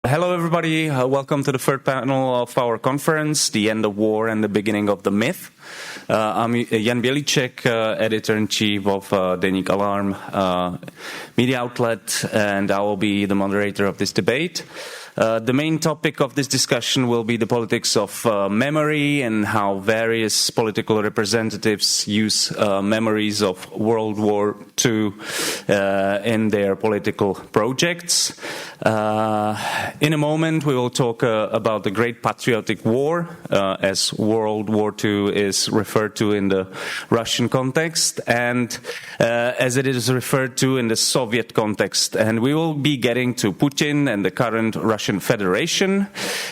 Hello, everybody. Welcome to the third panel of our conference, The End of War and the Beginning of the Myth. I'm Jan Bělíček, editor-in-chief of Deník Alarm media outlet, and I will be the moderator of this debate. The main topic of this discussion will be the politics of memory and how various political representatives use memories of World War II in their political projects. In a moment, we will talk about the Great Patriotic War, as World War II is referred to in the Russian context, and as it is referred to in the Soviet context. And we will be getting to Putin and the current Russian Federation.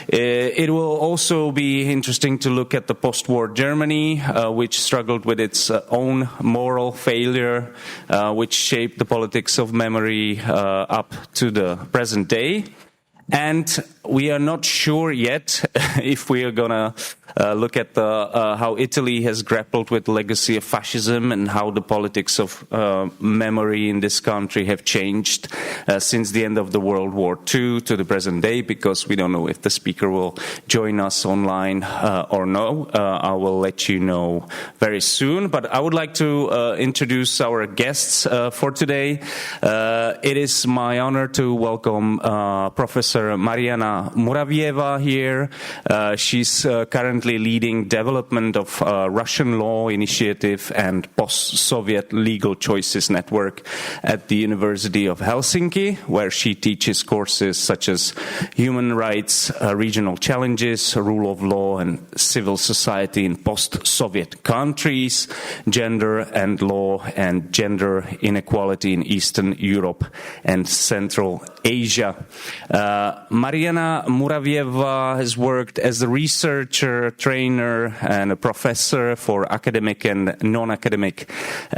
It will also be interesting to look at the post-war Germany, which struggled with its own moral failure, which shaped the politics of memory up to the present day. And we are not sure yet if we are going to look at how Italy has grappled with the legacy of fascism and how the politics of memory in this country have changed since the end of the World War II to the present day, because we don't know if the speaker will join us online or no. I will let you know very soon. But I would like to introduce our guests for today. It is my honor to welcome Professor Marianna Muravyeva here. She's currently leading development of Russian Law Initiative and Post-Soviet Legal Choices Network at the University of Helsinki, where she teaches courses such as human rights, regional challenges, rule of law and civil society in post-Soviet countries, gender and law and gender inequality in Eastern Europe and Central Asia. Marianna Muravyeva has worked as a researcher, trainer, and a professor for academic and non-academic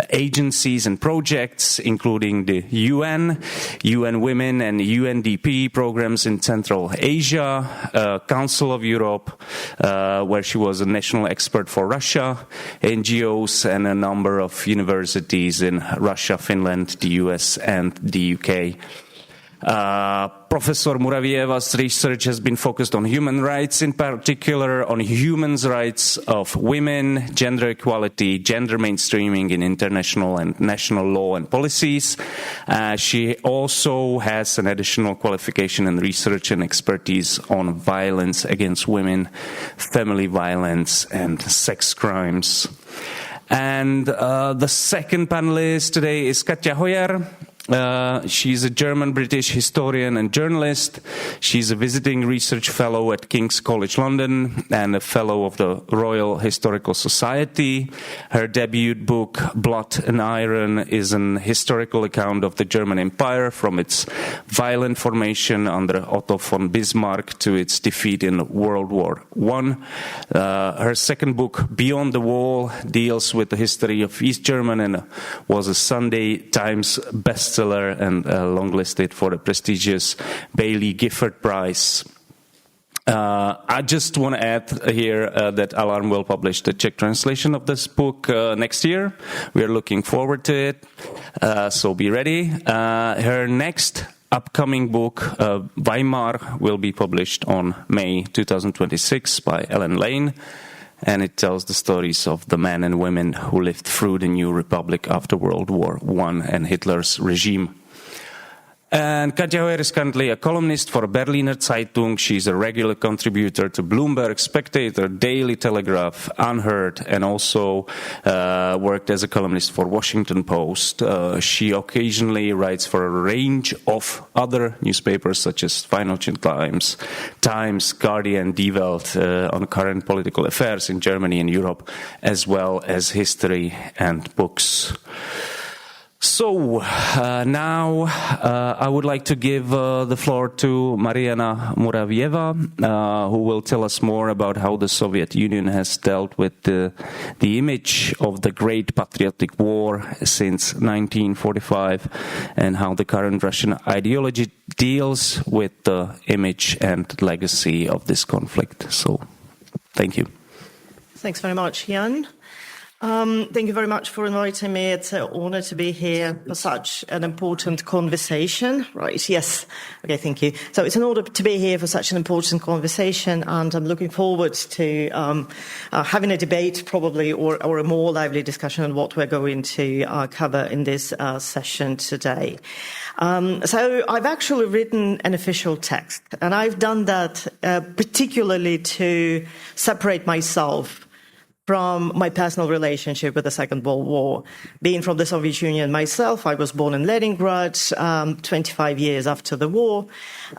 agencies and projects, including the UN Women, and UNDP programs in Central Asia, Council of Europe, where she was a national expert for Russia, NGOs, and a number of universities in Russia, Finland, the US, and the UK. Professor Muravyeva's research has been focused on human rights, in particular on human rights of women, gender equality, gender mainstreaming in international and national law and policies. She also has an additional qualification in research and expertise on violence against women, family violence, and sex crimes. And the second panelist today is Katja Hoyer. She's a German-British historian and journalist. She's a visiting research fellow at King's College London and a fellow of the Royal Historical Society. Her debut book, Blood and Iron, is an historical account of the German Empire from its violent formation under Otto von Bismarck to its defeat in World War I. Her second book, Beyond the Wall, deals with the history of East Germany and was a Sunday Times bestseller and long-listed for the prestigious Bailey Gifford Prize. I just want to add here that Alarm will publish the Czech translation of this book next year. We are looking forward to it, so be ready. Her next upcoming book, Weimar, will be published on May 2026 by Ellen Lane. And it tells the stories of the men and women who lived through the new republic after World War I and Hitler's regime. And Katja Hoyer is currently a columnist for Berliner Zeitung. She's a regular contributor to Bloomberg, Spectator, Daily Telegraph, Unheard, and also worked as a columnist for Washington Post. She occasionally writes for a range of other newspapers such as Financial Times, Guardian, Die Welt, on current political affairs in Germany and Europe, as well as history and books. So now I would like to give the floor to Marianna Muravyeva, who will tell us more about how the Soviet Union has dealt with the image of the Great Patriotic War since 1945 and how the current Russian ideology deals with the image and legacy of this conflict. So, thank you. Thanks very much, Jan. Thank you very much for inviting me. It's an honor to be here for such an important conversation. Right, yes. Okay, thank you. So it's an honor to be here for such an important conversation, and I'm looking forward to having a debate probably or a more lively discussion on what we're going to cover in this session today. So I've actually written an official text, and I've done that particularly to separate myself from my personal relationship with the Second World War. Being from the Soviet Union myself, I was born in Leningrad 25 years after the war.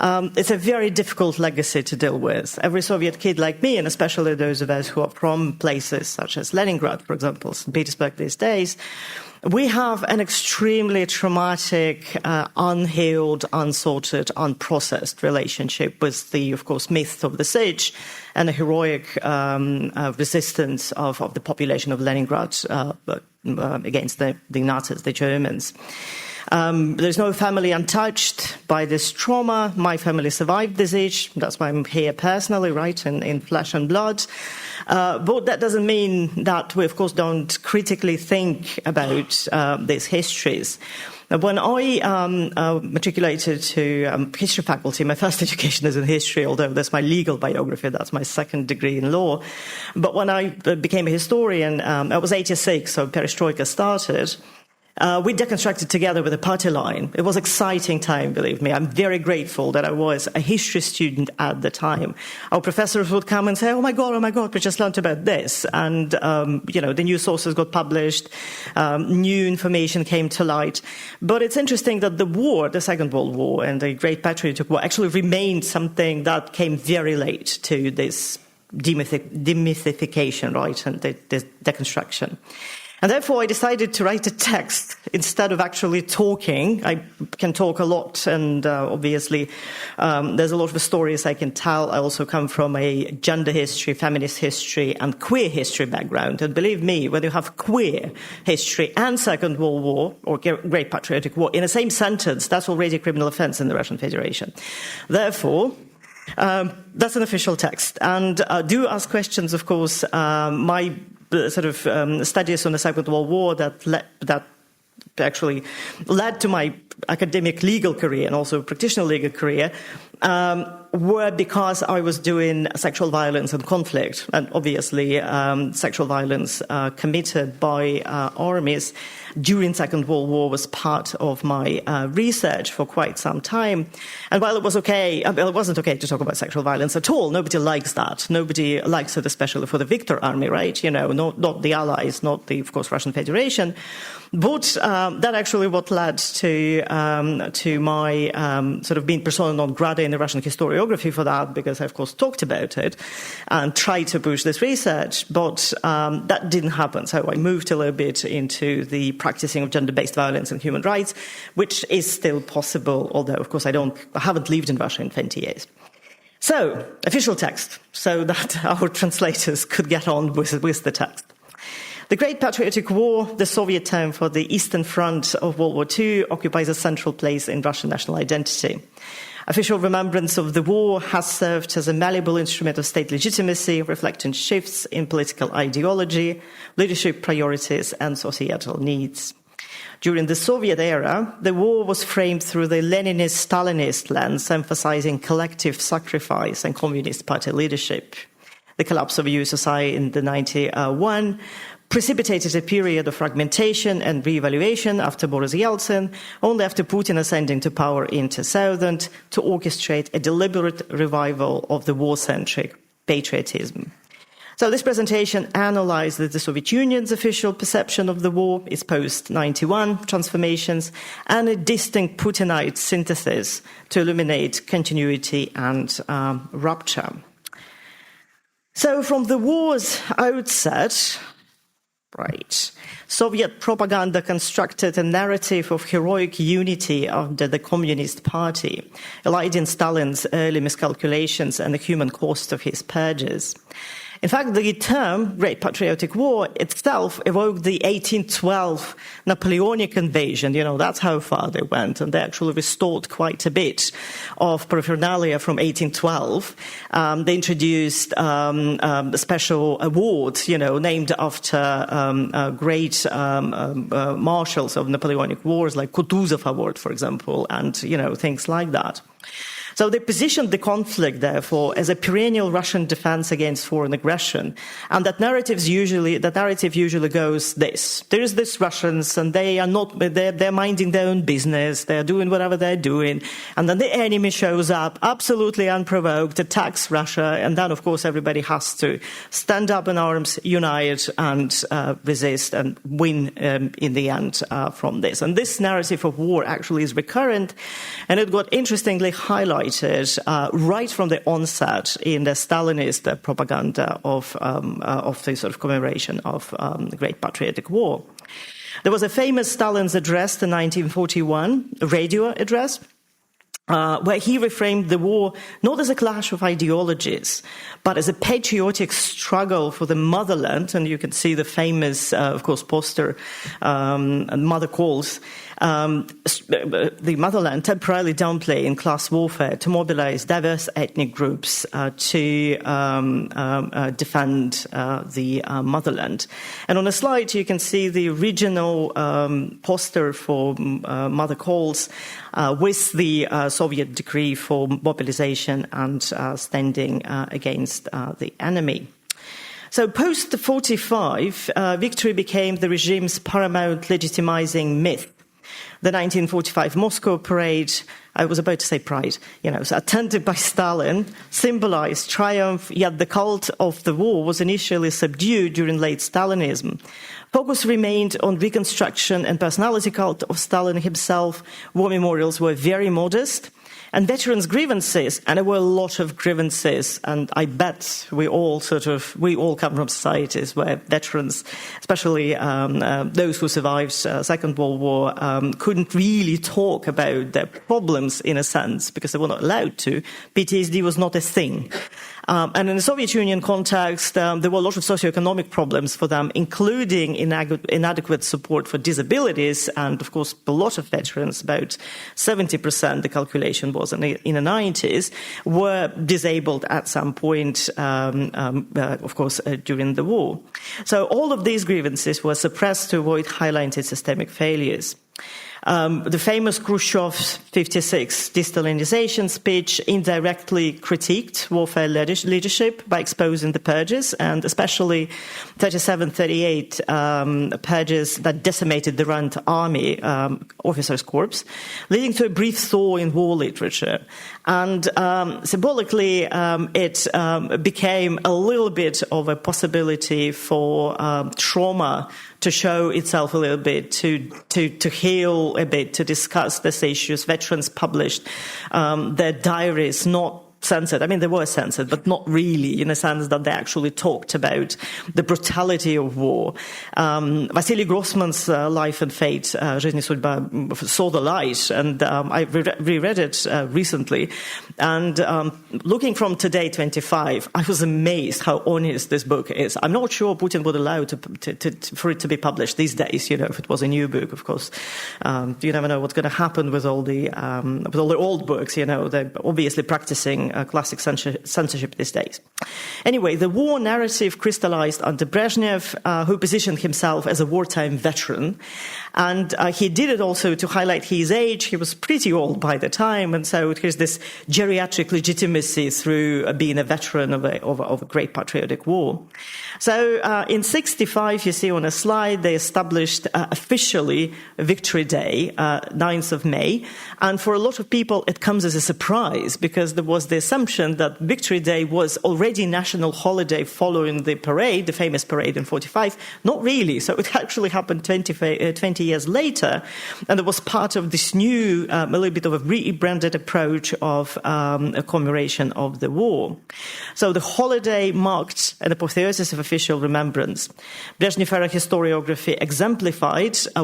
It's a very difficult legacy to deal with. Every Soviet kid like me, and especially those of us who are from places such as Leningrad, for example, St. Petersburg these days, we have an extremely traumatic, unhealed, unsorted, unprocessed relationship with the, of course, myth of the siege and the heroic resistance of the population of Leningrad against the Nazis, the Germans. There's no family untouched by this trauma. My family survived the siege. That's why I'm here personally, right, in flesh and blood. But that doesn't mean that we, of course, don't critically think about these histories. When I matriculated to history faculty, my first education is in history, although that's my legal biography, that's my second degree in law. But when I became a historian, I was 86, so perestroika started. We deconstructed together with a party line. It was an exciting time, believe me. I'm very grateful that I was a history student at the time. Our professors would come and say, oh my God, we just learned about this. And, the new sources got published, new information came to light. But it's interesting that the war, the Second World War and the Great Patriotic War actually remained something that came very late to this demythification, right, and this deconstruction. And therefore, I decided to write a text instead of actually talking. I can talk a lot, and obviously there's a lot of stories I can tell. I also come from a gender history, feminist history, and queer history background. And believe me, when you have queer history and Second World War, or Great Patriotic War, in the same sentence, that's already a criminal offense in the Russian Federation. Therefore, that's an official text. And do ask questions, of course. My studies on the Second World War that actually led to my academic legal career and also practitioner legal career were because I was doing sexual violence and conflict, and obviously sexual violence committed by armies during Second World War was part of my research for quite some time. And while it was okay, it wasn't okay to talk about sexual violence at all. Nobody likes that. Nobody likes it, especially for the victor army, right? Not the Allies, not the, of course, Russian Federation. But that actually what led to my sort of being persona non grata in the Russian historiography for that, because I, of course, talked about it and tried to push this research. But that didn't happen. So I moved a little bit into the practicing of gender-based violence and human rights, which is still possible, although, of course, I haven't lived in Russia in 20 years. So, official text, so that our translators could get on with the text. The Great Patriotic War, the Soviet term for the Eastern Front of World War II, occupies a central place in Russian national identity. Official remembrance of the war has served as a malleable instrument of state legitimacy, reflecting shifts in political ideology, leadership priorities, and societal needs. During the Soviet era, the war was framed through the Leninist-Stalinist lens, emphasizing collective sacrifice and Communist Party leadership. The collapse of USSR in 1991 precipitated a period of fragmentation and re-evaluation after Boris Yeltsin, only after Putin ascending to power in 2000 to orchestrate a deliberate revival of the war-centric patriotism. So this presentation analyzes the Soviet Union's official perception of the war, its post-91 transformations, and a distinct Putinite synthesis to illuminate continuity and rupture. So from the war's outset, right, Soviet propaganda constructed a narrative of heroic unity under the Communist Party, eliding Stalin's early miscalculations and the human cost of his purges. In fact, the term Great Patriotic War itself evoked the 1812 Napoleonic invasion. You know, that's how far they went, and they actually restored quite a bit of paraphernalia from 1812. They introduced special awards, you know, named after great marshals of Napoleonic wars, like Kutuzov Award, for example, and, you know, things like that. So they positioned the conflict, therefore, as a perennial Russian defense against foreign aggression. And that narrative usually goes this. There is this Russians, and they're minding their own business, they're doing whatever they're doing, and then the enemy shows up, absolutely unprovoked, attacks Russia, and then, of course, everybody has to stand up in arms, unite, and resist, and win in the end from this. And this narrative of war actually is recurrent, and it got interestingly highlighted right from the onset in the Stalinist propaganda of the sort of commemoration of the Great Patriotic War. There was a famous Stalin's address in 1941, a radio address, where he reframed the war not as a clash of ideologies, but as a patriotic struggle for the motherland. And you can see the famous, of course, poster, Mother Calls, the motherland temporarily downplay in class warfare to mobilize diverse ethnic groups to defend the motherland. And on the slide, you can see the original poster for Mother Calls with the Soviet decree for mobilization and standing against the enemy. So post-45, victory became the regime's paramount legitimizing myth. The 1945 Moscow parade, I was about to say pride, so attended by Stalin, symbolized triumph, yet the cult of the war was initially subdued during late Stalinism. Focus remained on reconstruction and personality cult of Stalin himself. War memorials were very modest. And veterans' grievances, and there were a lot of grievances, and I bet we all come from societies where veterans, especially those who survived Second World War, couldn't really talk about their problems in a sense because they were not allowed to. PTSD was not a thing. And in the Soviet Union context, there were a lot of socioeconomic problems for them, including inadequate support for disabilities. And, of course, a lot of veterans, about 70%, the calculation was in the 90s, were disabled at some point, of course, during the war. So all of these grievances were suppressed to avoid highlighting systemic failures. The famous Khrushchev's 56 de-Stalinization speech indirectly critiqued warfare leadership by exposing the purges, and especially 37-38 purges that decimated the Rand Army officers' corps, leading to a brief thaw in war literature. And symbolically, it became a little bit of a possibility for trauma to show itself a little bit, to heal a bit, to discuss these issues. Veterans published their diaries, not censored. I mean, they were censored, but not really, in a sense that they actually talked about the brutality of war. Vasily Grossman's Life and Fate, Жизнь и судьба, saw the light, and I reread it recently. And looking from today, 25, I was amazed how honest this book is. I'm not sure Putin would allow for it to be published these days, if it was a new book, of course. You never know what's going to happen with all the old books, they're obviously practicing classic censorship these days. Anyway, the war narrative crystallized under Brezhnev, who positioned himself as a wartime veteran. And he did it also to highlight his age. He was pretty old by the time. And so here's this geriatric legitimacy through being a veteran of a great patriotic war. So in 1965, you see on a slide, they established officially Victory Day, 9th of May. And for a lot of people, it comes as a surprise because there was the assumption that Victory Day was already national holiday following the parade, the famous parade in 1945. Not really. So it actually happened 20 years later. And it was part of this new, a little bit of a rebranded approach of a commemoration of the war. So the holiday marked an apotheosis of official remembrance. Brezhnev-era historiography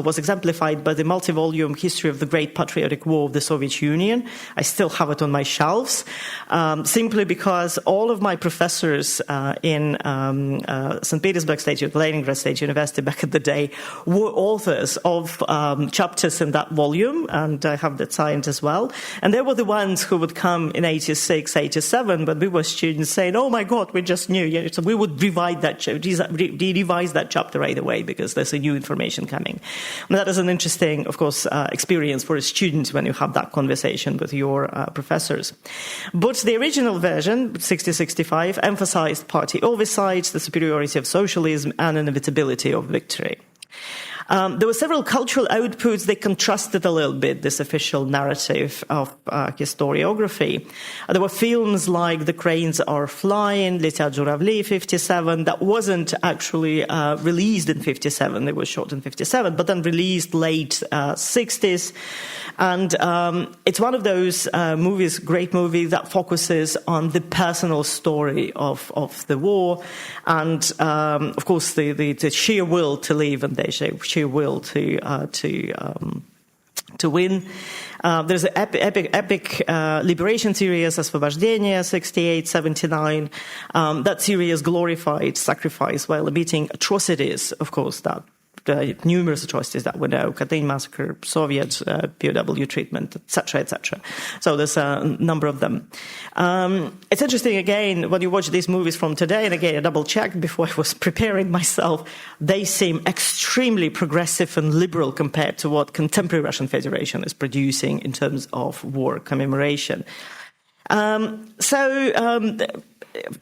was exemplified by the multi-volume History of the Great Patriotic War of the Soviet Union. I still have it on my shelves. simply because all of my professors in St. Petersburg State, Leningrad State University back in the day were authors of chapters in that volume, and I have that signed as well. And they were the ones who would come in 86, 87, but we were students saying, oh my God, we just knew. So we would revise that chapter right away because there's a new information coming. And that is an interesting, of course, experience for a student when you have that conversation with your professors. But the original version, 60-65, emphasized party oversight, the superiority of socialism, and inevitability of victory. There were several cultural outputs. They contrasted a little bit this official narrative of historiography. There were films like The Cranes Are Flying, Letят Журавли, 57, that wasn't actually released in 57. It was shot in 57, but then released late 60s. And it's one of those movies, great movie, that focuses on the personal story of the war and, of course, the sheer will to live and the sheer will to win. There's an epic liberation series, Освобождение, 68, 79. That series glorified sacrifice while omitting atrocities, of course, that numerous atrocities that we know, Katyn massacre, Soviet POW treatment, etc., etc. So there's a number of them. It's interesting, again, when you watch these movies from today, and again, I double-checked before I was preparing myself, they seem extremely progressive and liberal compared to what contemporary Russian Federation is producing in terms of war commemoration.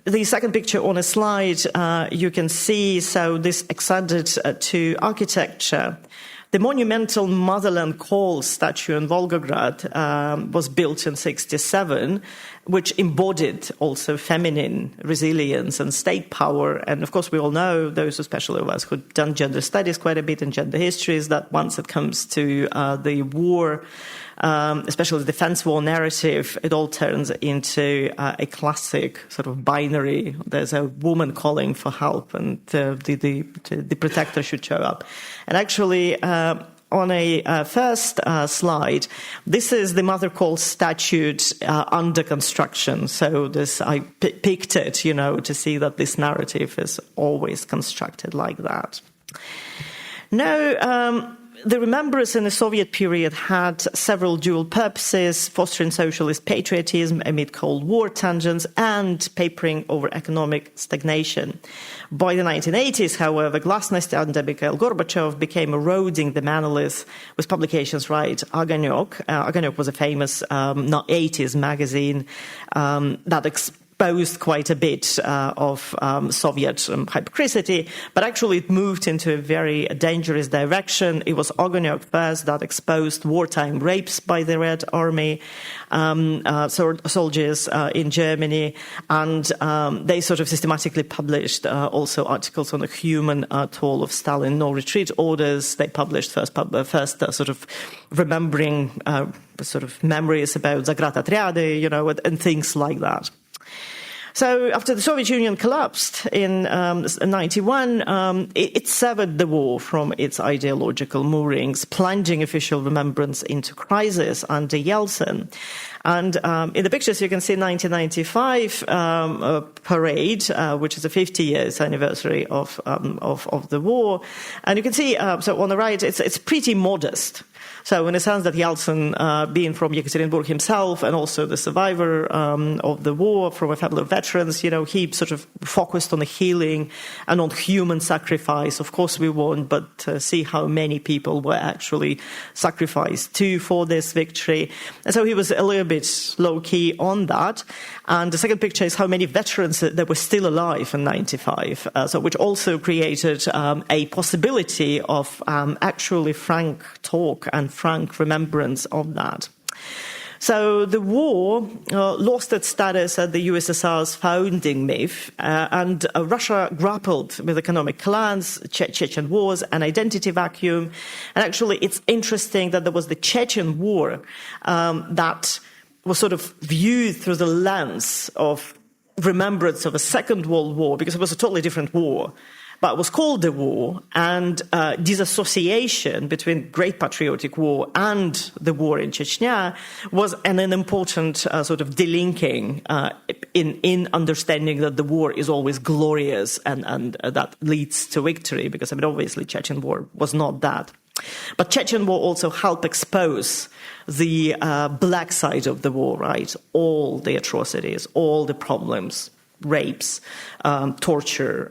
The second picture on a slide, you can see, so this extended to architecture. The monumental Motherland Call statue in Volgograd was built in 67, which embodied also feminine resilience and state power. And of course, we all know, those especially of us who've done gender studies quite a bit and gender histories, that once it comes to the war, especially the defense war narrative, it all turns into a classic sort of binary. There's a woman calling for help, and the protector should show up. And actually, on a first slide, this is the Mother Call statue under construction. So this, I picked it, to see that this narrative is always constructed like that. Now, the remembrance in the Soviet period had several dual purposes: fostering socialist patriotism amid Cold War tensions and papering over economic stagnation. By the 1980s, however, glasnost under Mikhail Gorbachev became eroding the monolith with publications like Огонек. Огонек was a famous 80s magazine that exposed quite a bit of Soviet hypocrisy, but actually it moved into a very dangerous direction. It was Огонек first that exposed wartime rapes by the Red Army soldiers in Germany, and they sort of systematically published also articles on the human toll of Stalin, no retreat orders. They published first sort of remembering sort of memories about Zagradotrяды, and things like that. So after the Soviet Union collapsed in 91, it severed the war from its ideological moorings, plunging official remembrance into crisis under Yeltsin. And in the pictures, you can see 1995 parade, which is a 50 years anniversary of the war. And you can see, so on the right, it's pretty modest. So in a sense that Yeltsin, being from Yekaterinburg himself and also the survivor of the war from a family of veterans, he sort of focused on the healing and on human sacrifice. Of course we won, but see how many people were actually sacrificed too for this victory. And so he was a little bit low-key on that. And the second picture is how many veterans that were still alive in 95, which also created a possibility of actually frank talk and frank remembrance of that. So the war lost its status as the USSR's founding myth, and Russia grappled with economic collapse, Chechen wars, an identity vacuum. And actually, it's interesting that there was the Chechen war that was sort of viewed through the lens of remembrance of a Second World War, because it was a totally different war. but it was called the war, and disassociation between Great Patriotic War and the war in Chechnya was an important sort of delinking in understanding that the war is always glorious and that leads to victory, because I mean obviously Chechen war was not that. But Chechen war also helped expose the black side of the war, right? All the atrocities, all the problems, rapes, torture,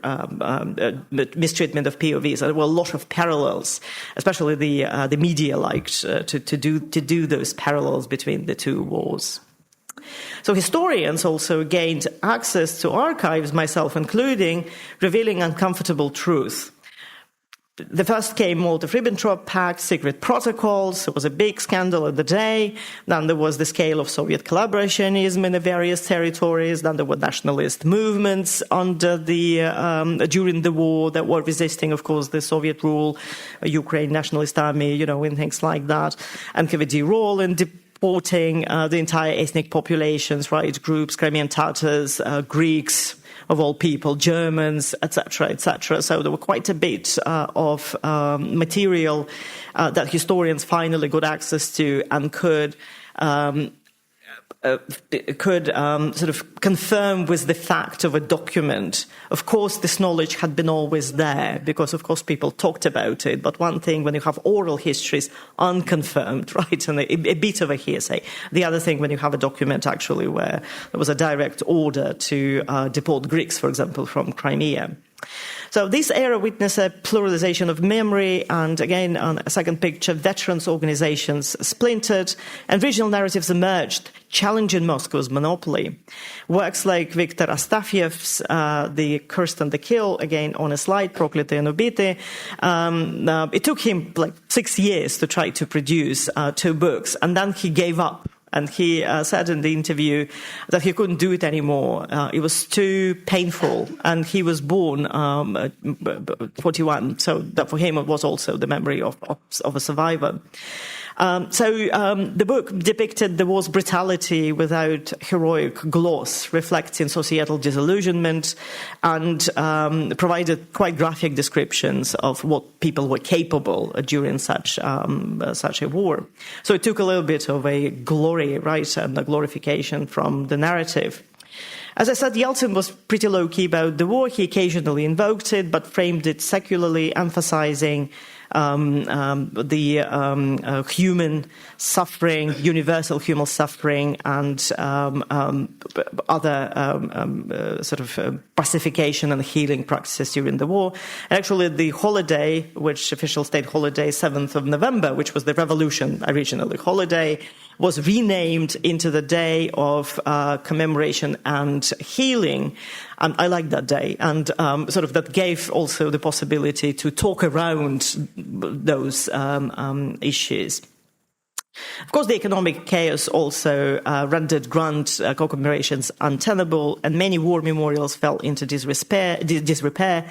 mistreatment of POVs. There were a lot of parallels, especially the media liked to do those parallels between the two wars. So historians also gained access to archives, myself including, revealing uncomfortable truth. The first came Molotov-Ribbentrop Pact, secret protocols. It was a big scandal at the day. Then there was the scale of Soviet collaborationism in the various territories. Then there were nationalist movements under during the war that were resisting, of course, the Soviet rule, Ukraine Nationalist Army, and things like that. NKVD role in deporting the entire ethnic populations, right? Groups, Crimean Tatars, Greeks, of all people, Germans, etc., etc. So there were quite a bit of material that historians finally got access to and could sort of confirm with the fact of a document. Of course, this knowledge had been always there because, of course, people talked about it. But one thing when you have oral histories unconfirmed, right, and a bit of a hearsay. The other thing when you have a document actually where there was a direct order to deport Greeks, for example, from Crimea. So this era witnessed a pluralization of memory, and again, on a second picture, veterans' organizations splintered, and regional narratives emerged, challenging Moscow's monopoly. Works like Viktor Astafiev's The Cursed and the Kill, again on a slide, Проклятые and убитые, it took him like 6 years to try to produce 2 books, and then he gave up. And he said in the interview that he couldn't do it anymore. It was too painful. And he was born 41. So that for him it was also the memory of a survivor. The book depicted the war's brutality without heroic gloss, reflecting societal disillusionment, and provided quite graphic descriptions of what people were capable during such a war. So it took a little bit of a glory, right, and a glorification from the narrative. As I said, Yeltsin was pretty low-key about the war. He occasionally invoked it, but framed it secularly, emphasizing the human suffering, universal human suffering, and other sort of pacification and healing practices during the war. And actually, the holiday, which official state holiday, 7th of November, which was the revolution originally holiday, was renamed into the day of commemoration and healing. And I like that day. And sort of that gave also the possibility to talk around those issues. Of course, the economic chaos also rendered grand commemorations untenable, and many war memorials fell into disrepair,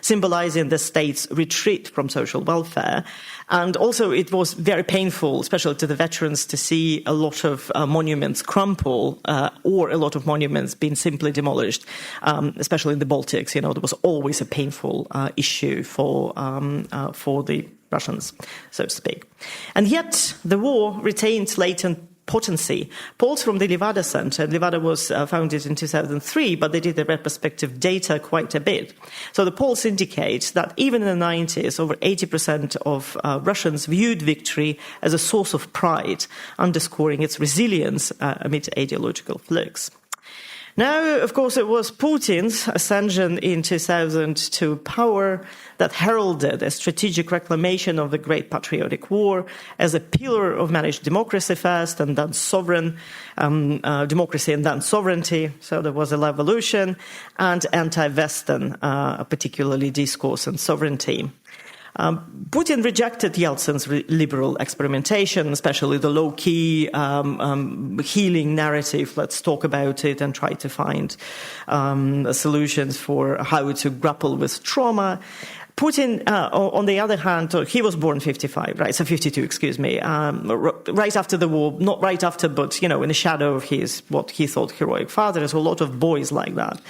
symbolizing the state's retreat from social welfare. And also it was very painful, especially to the veterans, to see a lot of monuments crumple or a lot of monuments being simply demolished, especially in the Baltics. There was always a painful issue for the Russians, so to speak. And yet the war retained latent potency. Polls from the Levada Center, Levada was founded in 2003, but they did the retrospective data quite a bit. So the polls indicate that even in the 90s, over 80% of Russians viewed victory as a source of pride, underscoring its resilience amid ideological flux. Now, of course, it was Putin's ascension in 2000 to power that heralded a strategic reclamation of the Great Patriotic War as a pillar of managed democracy first and then democracy and then sovereignty. So there was a revolution and anti-Western, particularly discourse and sovereignty. Putin rejected Yeltsin's liberal experimentation, especially the low-key healing narrative. Let's talk about it and try to find solutions for how to grapple with trauma. Putin, on the other hand, he was born 55, right? So 52, excuse me, right after the war, not right after, but, in the shadow of what he thought heroic father. There's a lot of boys like that.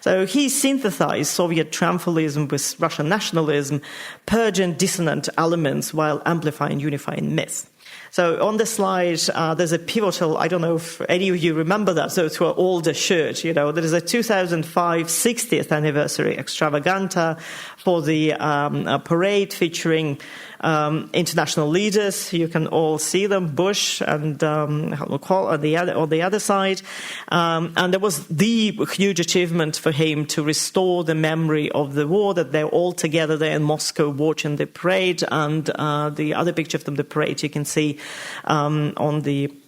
So he synthesized Soviet triumphalism with Russian nationalism, purging dissonant elements while amplifying unifying myth. So on the slide, there's a pivotal, I don't know if any of you remember that, so it's an older shirt, there is a 2005 60th anniversary extravaganza for the parade featuring international leaders. You can all see them, Bush and on the other side. And there was the huge achievement for him to restore the memory of the war, that they're all together there in Moscow watching the parade. And the other picture from the parade you can see on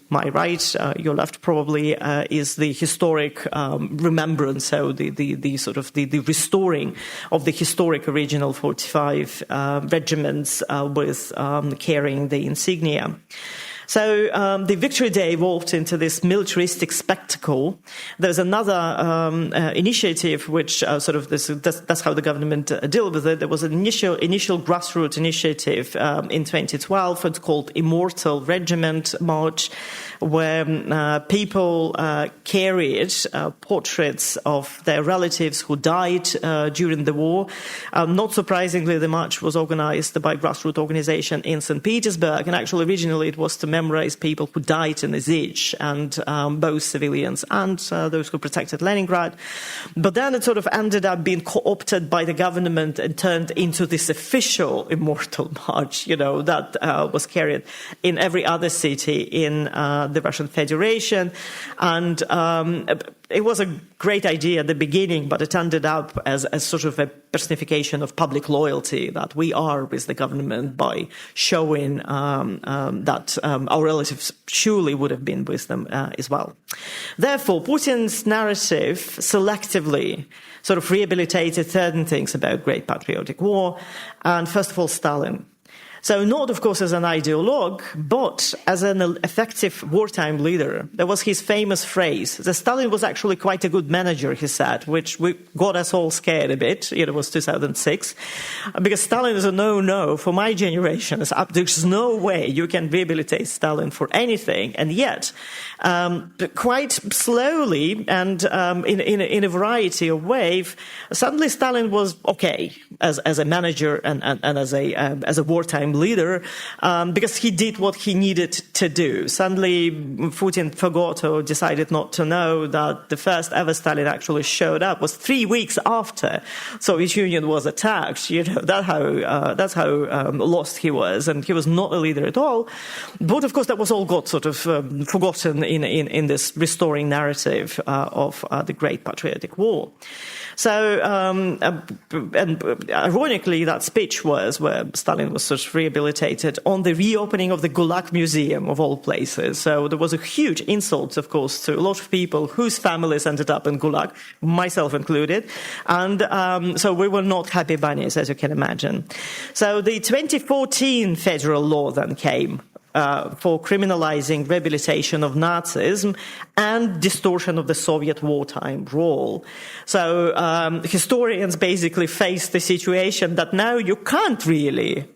my right, your left probably, is the historic remembrance, so the restoring of the historic original 45 regiments with carrying the insignia. So the Victory Day evolved into this militaristic spectacle. There's another initiative which that's how the government dealt with it. There was an initial grassroots initiative in 2012. It's called Immortal Regiment March, where people carried portraits of their relatives who died during the war. Not surprisingly, the march was organized by a grassroots organization in St. Petersburg, and actually originally it was to memorize people who died in the siege, and both civilians and those who protected Leningrad. But then it sort of ended up being co-opted by the government and turned into this official Immortal March, that was carried in every other city in the Russian Federation. And it was a great idea at the beginning, but it ended up as sort of a personification of public loyalty, that we are with the government by showing that our relatives surely would have been with them as well. Therefore, Putin's narrative selectively sort of rehabilitated certain things about Great Patriotic War, and first of all, Stalin. So not, of course, as an ideologue, but as an effective wartime leader. There was his famous phrase that Stalin was actually quite a good manager, he said, which got us all scared a bit. It was 2006. Because Stalin is a no-no for my generation. There's no way you can rehabilitate Stalin for anything. And yet, quite slowly and in a variety of ways, suddenly Stalin was okay as a manager and as a wartime leader, because he did what he needed to do. Suddenly, Putin forgot or decided not to know that the first ever Stalin actually showed up was 3 weeks after Soviet Union was attacked. That's how lost he was, and he was not a leader at all. But of course, that was all got sort of forgotten in this restoring narrative of the Great Patriotic War. So, and ironically, that speech was where Stalin was sort of rehabilitated on the reopening of the Gulag Museum, of all places. So there was a huge insult, of course, to a lot of people whose families ended up in Gulag, myself included. And so we were not happy bunnies, as you can imagine. So the 2014 federal law then came. For criminalizing rehabilitation of Nazism and distortion of the Soviet wartime role. So historians basically face the situation that now you can't really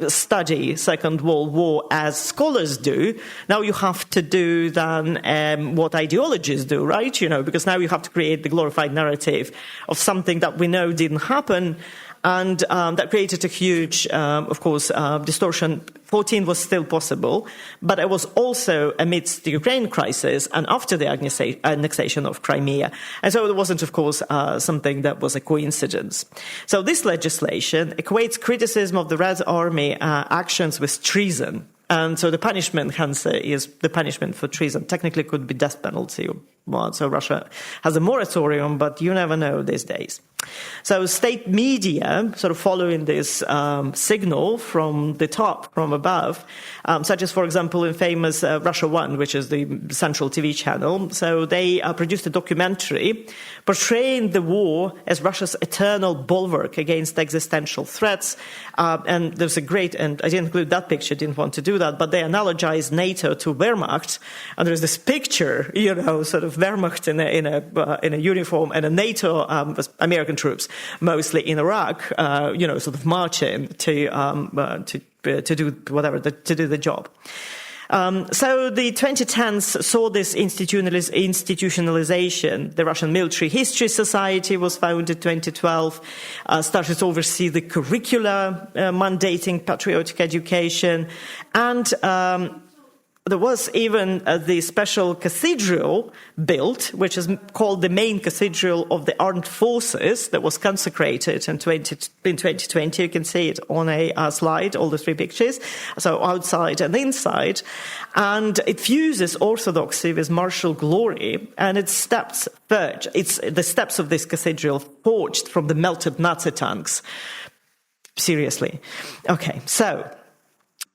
study Second World War as scholars do. Now you have to do then what ideologies do, right? Because now you have to create the glorified narrative of something that we know didn't happen. And that created a huge, of course, distortion. 14 was still possible, but it was also amidst the Ukraine crisis and after the annexation of Crimea. And so it wasn't, of course, something that was a coincidence. So this legislation equates criticism of the Red Army actions with treason. And so the punishment, hence, is the punishment for treason. Technically, it could be death penalty. Well, so Russia has a moratorium, but you never know these days. So state media, sort of following this signal from the top, from above, such as, for example, in famous Russia 1, which is the central TV channel. So they produced a documentary portraying the war as Russia's eternal bulwark against existential threats. And there's a great, and I didn't include that picture, didn't want to do that, but they analogized NATO to Wehrmacht. And there's this picture, sort of of Wehrmacht in a uniform and a NATO American troops, mostly in Iraq, sort of marching to do whatever, to do the job. So the 2010s saw this institutionalization. The Russian Military History Society was founded in 2012, started to oversee the curricula mandating patriotic education, and there was even the special cathedral built, which is called the main cathedral of the armed forces, that was consecrated in 2020. You can see it on a slide, all the three pictures, so outside and inside. And it fuses orthodoxy with martial glory, and it's the steps of this cathedral forged from the melted Nazi tanks. Seriously. Okay, so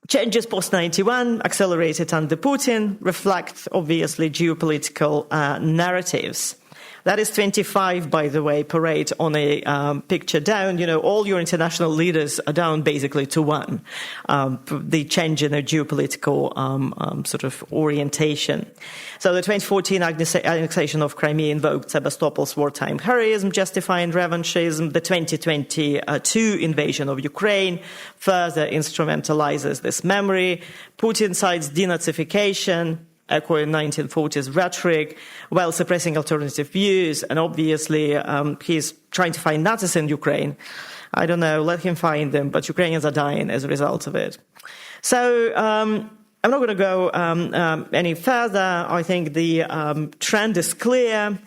changes post-91, accelerated under Putin, reflect, obviously, geopolitical narratives. That is 25, by the way, parade on a picture down. All your international leaders are down basically to one. The change in their geopolitical sort of orientation. So the 2014 annexation of Crimea invoked Sebastopol's wartime heroism, justifying revanchism. The 2022 invasion of Ukraine further instrumentalizes this memory. Putin cites denazification, echoing 1940s rhetoric, while suppressing alternative views. And obviously, he's trying to find Nazis in Ukraine. I don't know, let him find them, but Ukrainians are dying as a result of it. So I'm not going to go any further. I think the trend is clear.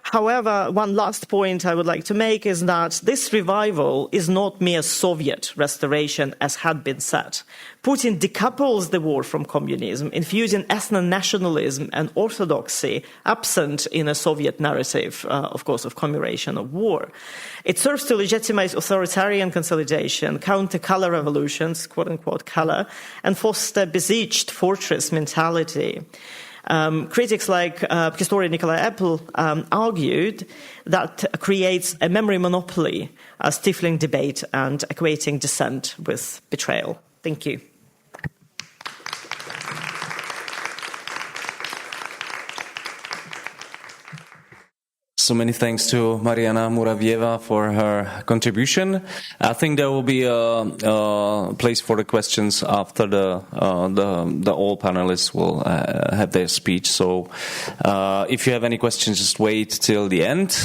However, one last point I would like to make is that this revival is not mere Soviet restoration, as had been said. Putin decouples the war from communism, infusing ethno-nationalism and orthodoxy, absent in a Soviet narrative, of course, of commemoration of war. It serves to legitimize authoritarian consolidation, counter color revolutions, quote-unquote color, and foster besieged fortress mentality. Critics like historian Nikolai Appel argued that creates a memory monopoly, stifling debate and equating dissent with betrayal. Thank you. So many thanks to Marianna Muravyeva for her contribution. I think there will be a place for the questions after the all panelists will have their speech. So if you have any questions, just wait till the end.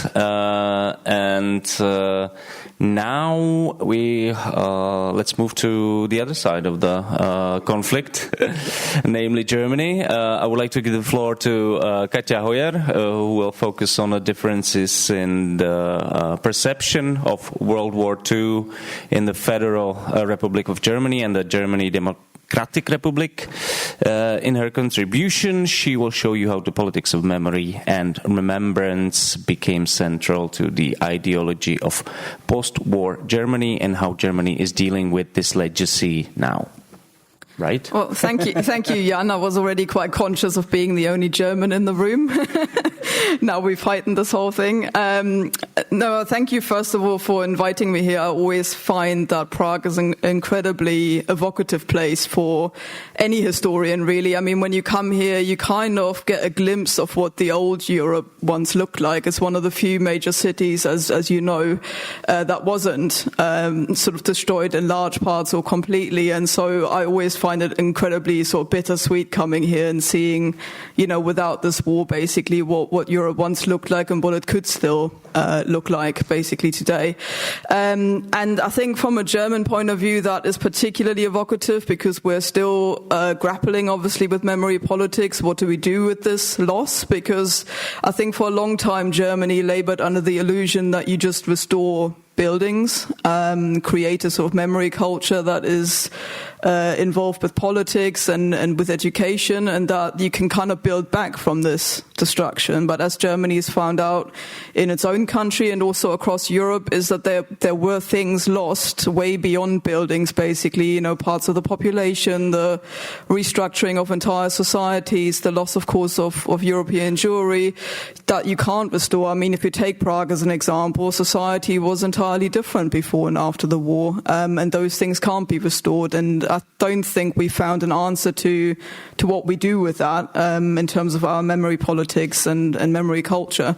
Now let's move to the other side of the conflict, namely Germany. I would like to give the floor to Katja Hoyer, who will focus on the differences in the perception of World War II in the Federal Republic of Germany and the Germany Democratic Republic. In her contribution, she will show you how the politics of memory and remembrance became central to the ideology of post-war Germany and how Germany is dealing with this legacy now. Right? Well, thank you, Jan. I was already quite conscious of being the only German in the room. Now we've heightened this whole thing. No, thank you, first of all, for inviting me here. I always find that Prague is an incredibly evocative place for any historian, really. I mean, when you come here, you kind of get a glimpse of what the old Europe once looked like. It's one of the few major cities, as you know, that wasn't sort of destroyed in large parts or completely. And so I always find it incredibly sort of bittersweet coming here and seeing, without this war, basically what Europe once looked like and what it could still look like basically today. And I think from a German point of view, that is particularly evocative because we're still grappling, obviously, with memory politics. What do we do with this loss? Because I think for a long time, Germany labored under the illusion that you just restore buildings, create a sort of memory culture that is involved with politics and with education, and that you can kind of build back from this destruction. But as Germany has found out in its own country and also across Europe, is that there were things lost way beyond buildings, basically, parts of the population, the restructuring of entire societies, the loss, of course, of European Jewry that you can't restore. I mean, if you take Prague as an example, society was entirely different before and after the war, and those things can't be restored. And I don't think we found an answer to what we do with that in terms of our memory politics and memory culture.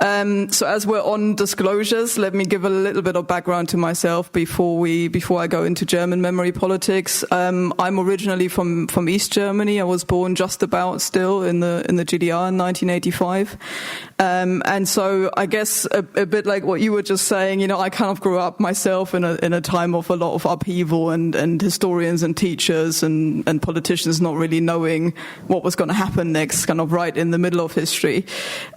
So as we're on disclosures, let me give a little bit of background to myself before I go into German memory politics. I'm originally from East Germany. I was born just about still in the GDR in 1985. And so I guess a bit like what you were just saying, you know, I kind of grew up myself in a time of a lot of upheaval and historians and teachers and politicians not really knowing what was going to happen next, kind of right in the middle of history.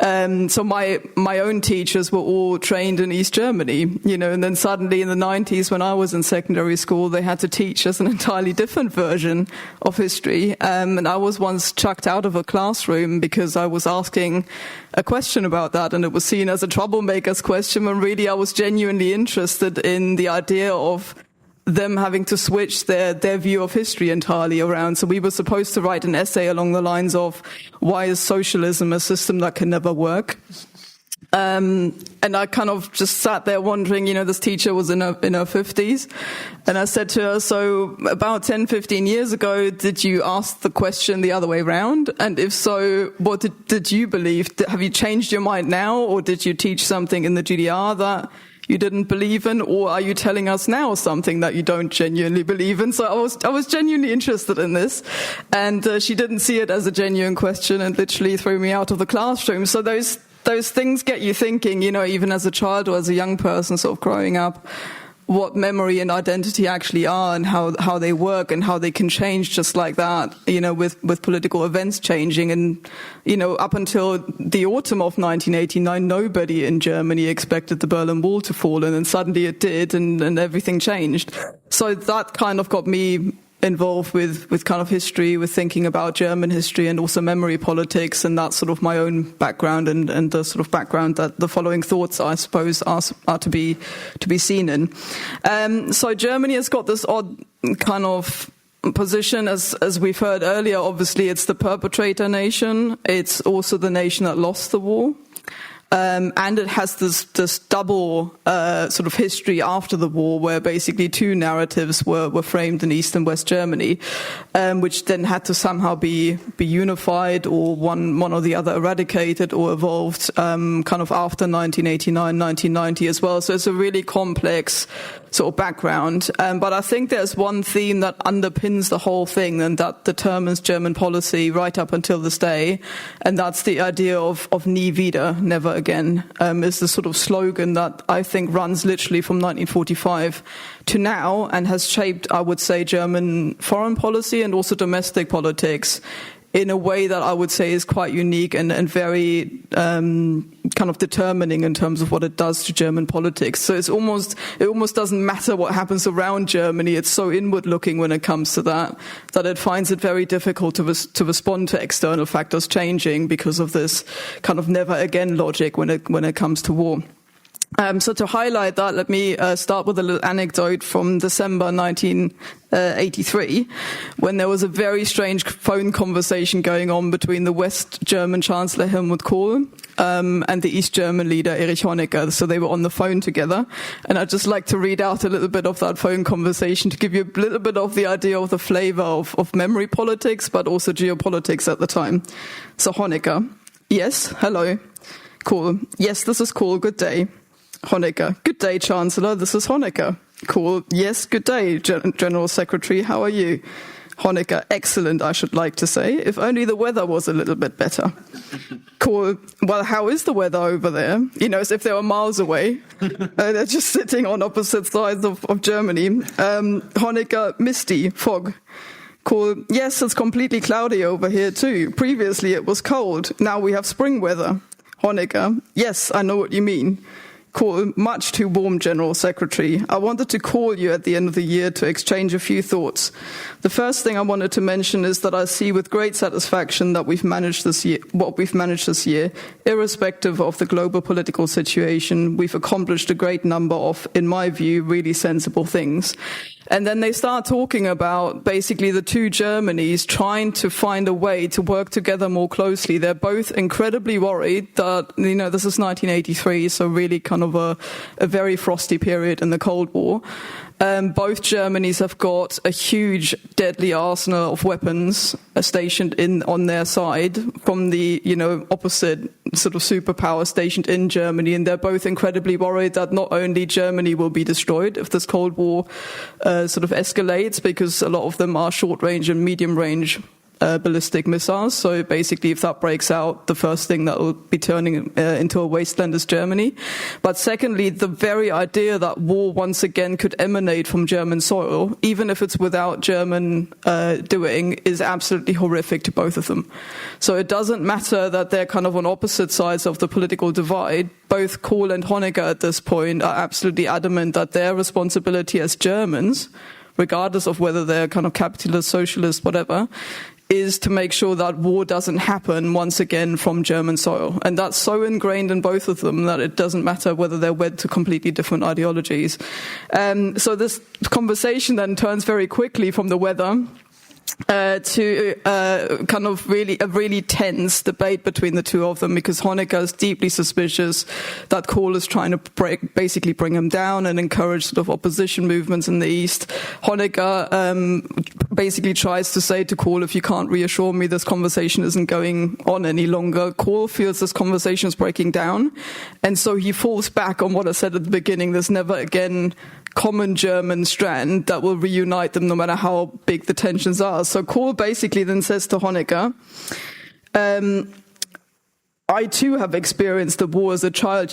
So my own teachers were all trained in East Germany, you know, and then suddenly in the 90s when I was in secondary school, they had to teach us an entirely different version of history. And I was once chucked out of a classroom because I was asking a question about that, and it was seen as a troublemaker's question when really I was genuinely interested in the idea of them having to switch their view of history entirely around. So we were supposed to write an essay along the lines of, why is socialism a system that can never work? And I kind of just sat there wondering, you know, this teacher was in her 50s. And I said to her, so about 10, 15 years ago, did you ask the question the other way around? And if so, what did you believe? Have you changed your mind now? Or did you teach something in the GDR that you didn't believe in? Or are you telling us now something that you don't genuinely believe in? So I was genuinely interested in this. And she didn't see it as a genuine question and literally threw me out of the classroom. So those things get you thinking, you know, even as a child or as a young person sort of growing up, what memory and identity actually are and how they work and how they can change just like that, you know, with political events changing. And, you know, up until the autumn of 1989, nobody in Germany expected the Berlin Wall to fall, and then suddenly it did, and everything changed. So that kind of got me involved with kind of history, with thinking about German history and also memory politics, and that's sort of my own background and the sort of background that the following thoughts, I suppose, are to be seen in. So Germany has got this odd kind of position, as we've heard earlier. Obviously, it's the perpetrator nation. It's also the nation that lost the war. And it has this double sort of history after the war, where basically two narratives were framed in East and West Germany, which then had to somehow be unified, or one or the other eradicated or evolved kind of after 1989, 1990 as well. So it's a really complex sort of background. But I think there's one theme that underpins the whole thing and that determines German policy right up until this day, and that's the idea of nie wieder, never again, is the sort of slogan that I think runs literally from 1945 to now and has shaped, I would say, German foreign policy and also domestic politics in a way that I would say is quite unique and very kind of determining in terms of what it does to German politics. So it almost doesn't matter what happens around Germany. It's so inward looking when it comes to that it finds it very difficult to respond to external factors changing because of this kind of never again logic when it comes to war. So to highlight that, let me start with a little anecdote from December 1983, when there was a very strange phone conversation going on between the West German Chancellor Helmut Kohl and the East German leader Erich Honecker. So they were on the phone together. And I'd just like to read out a little bit of that phone conversation to give you a little bit of the idea of the flavor of memory politics, but also geopolitics at the time. So Honecker: yes, hello. Kohl: yes, this is Kohl, good day. Honecker: good day, Chancellor, this is Honecker. Kohl: yes, good day, General Secretary, how are you? Honecker: excellent, I should like to say, if only the weather was a little bit better. Kohl: well, how is the weather over there? You know, as if they were miles away. They're just sitting on opposite sides of Germany. Honecker: misty, fog. Kohl: yes, it's completely cloudy over here too. Previously it was cold, now we have spring weather. Honecker: yes, I know what you mean. Kohl: much too warm, General Secretary. I wanted to call you at the end of the year to exchange a few thoughts. The first thing I wanted to mention is that I see with great satisfaction that we've managed this year, irrespective of the global political situation. We've accomplished a great number of, in my view, really sensible things. And then they start talking about basically the two Germanys trying to find a way to work together more closely. They're both incredibly worried that, you know, this is 1983, so really kind of a very frosty period in the Cold War. both Germanies have got a huge, deadly arsenal of weapons stationed on their side from the, opposite sort of superpower stationed in Germany, and they're both incredibly worried that not only Germany will be destroyed if this Cold War sort of escalates, because a lot of them are short-range and medium-range ballistic missiles. So basically, if that breaks out, the first thing that will be turning into a wasteland is Germany. But secondly, the very idea that war once again could emanate from German soil, even if it's without German doing, is absolutely horrific to both of them. So it doesn't matter that they're kind of on opposite sides of the political divide. Both Kohl and Honecker at this point are absolutely adamant that their responsibility as Germans, regardless of whether they're kind of capitalist, socialist, whatever, is to make sure that war doesn't happen once again from German soil. And that's so ingrained in both of them that it doesn't matter whether they're wed to completely different ideologies. So this conversation then turns very quickly from the weather to kind of a really tense debate between the two of them, because Honecker is deeply suspicious that Kohl is trying to basically bring him down and encourage sort of opposition movements in the East. Honecker basically tries to say to Kohl, if you can't reassure me, this conversation isn't going on any longer. Kohl feels this conversation is breaking down, and so he falls back on what I said at the beginning, there's never again common German strand that will reunite them no matter how big the tensions are. So Kohl basically then says to Honecker, I too have experienced the war as a child,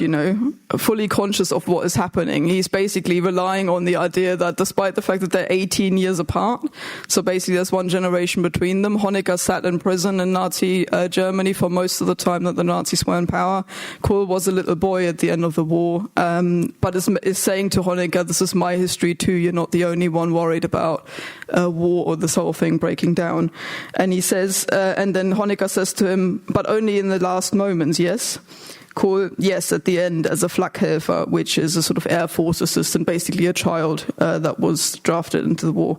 fully conscious of what is happening. He's basically relying on the idea that despite the fact that they're 18 years apart, so basically there's one generation between them, Honecker sat in prison in Nazi Germany for most of the time that the Nazis were in power. Kohl was a little boy at the end of the war, but is saying to Honecker, this is my history too, you're not the only one worried about war or this whole thing breaking down. And he says, and then Honecker says to him, but only in the last moments, yes? Kohl, yes, at the end as a Flakhelfer, which is a sort of Air Force assistant, basically a child that was drafted into the war.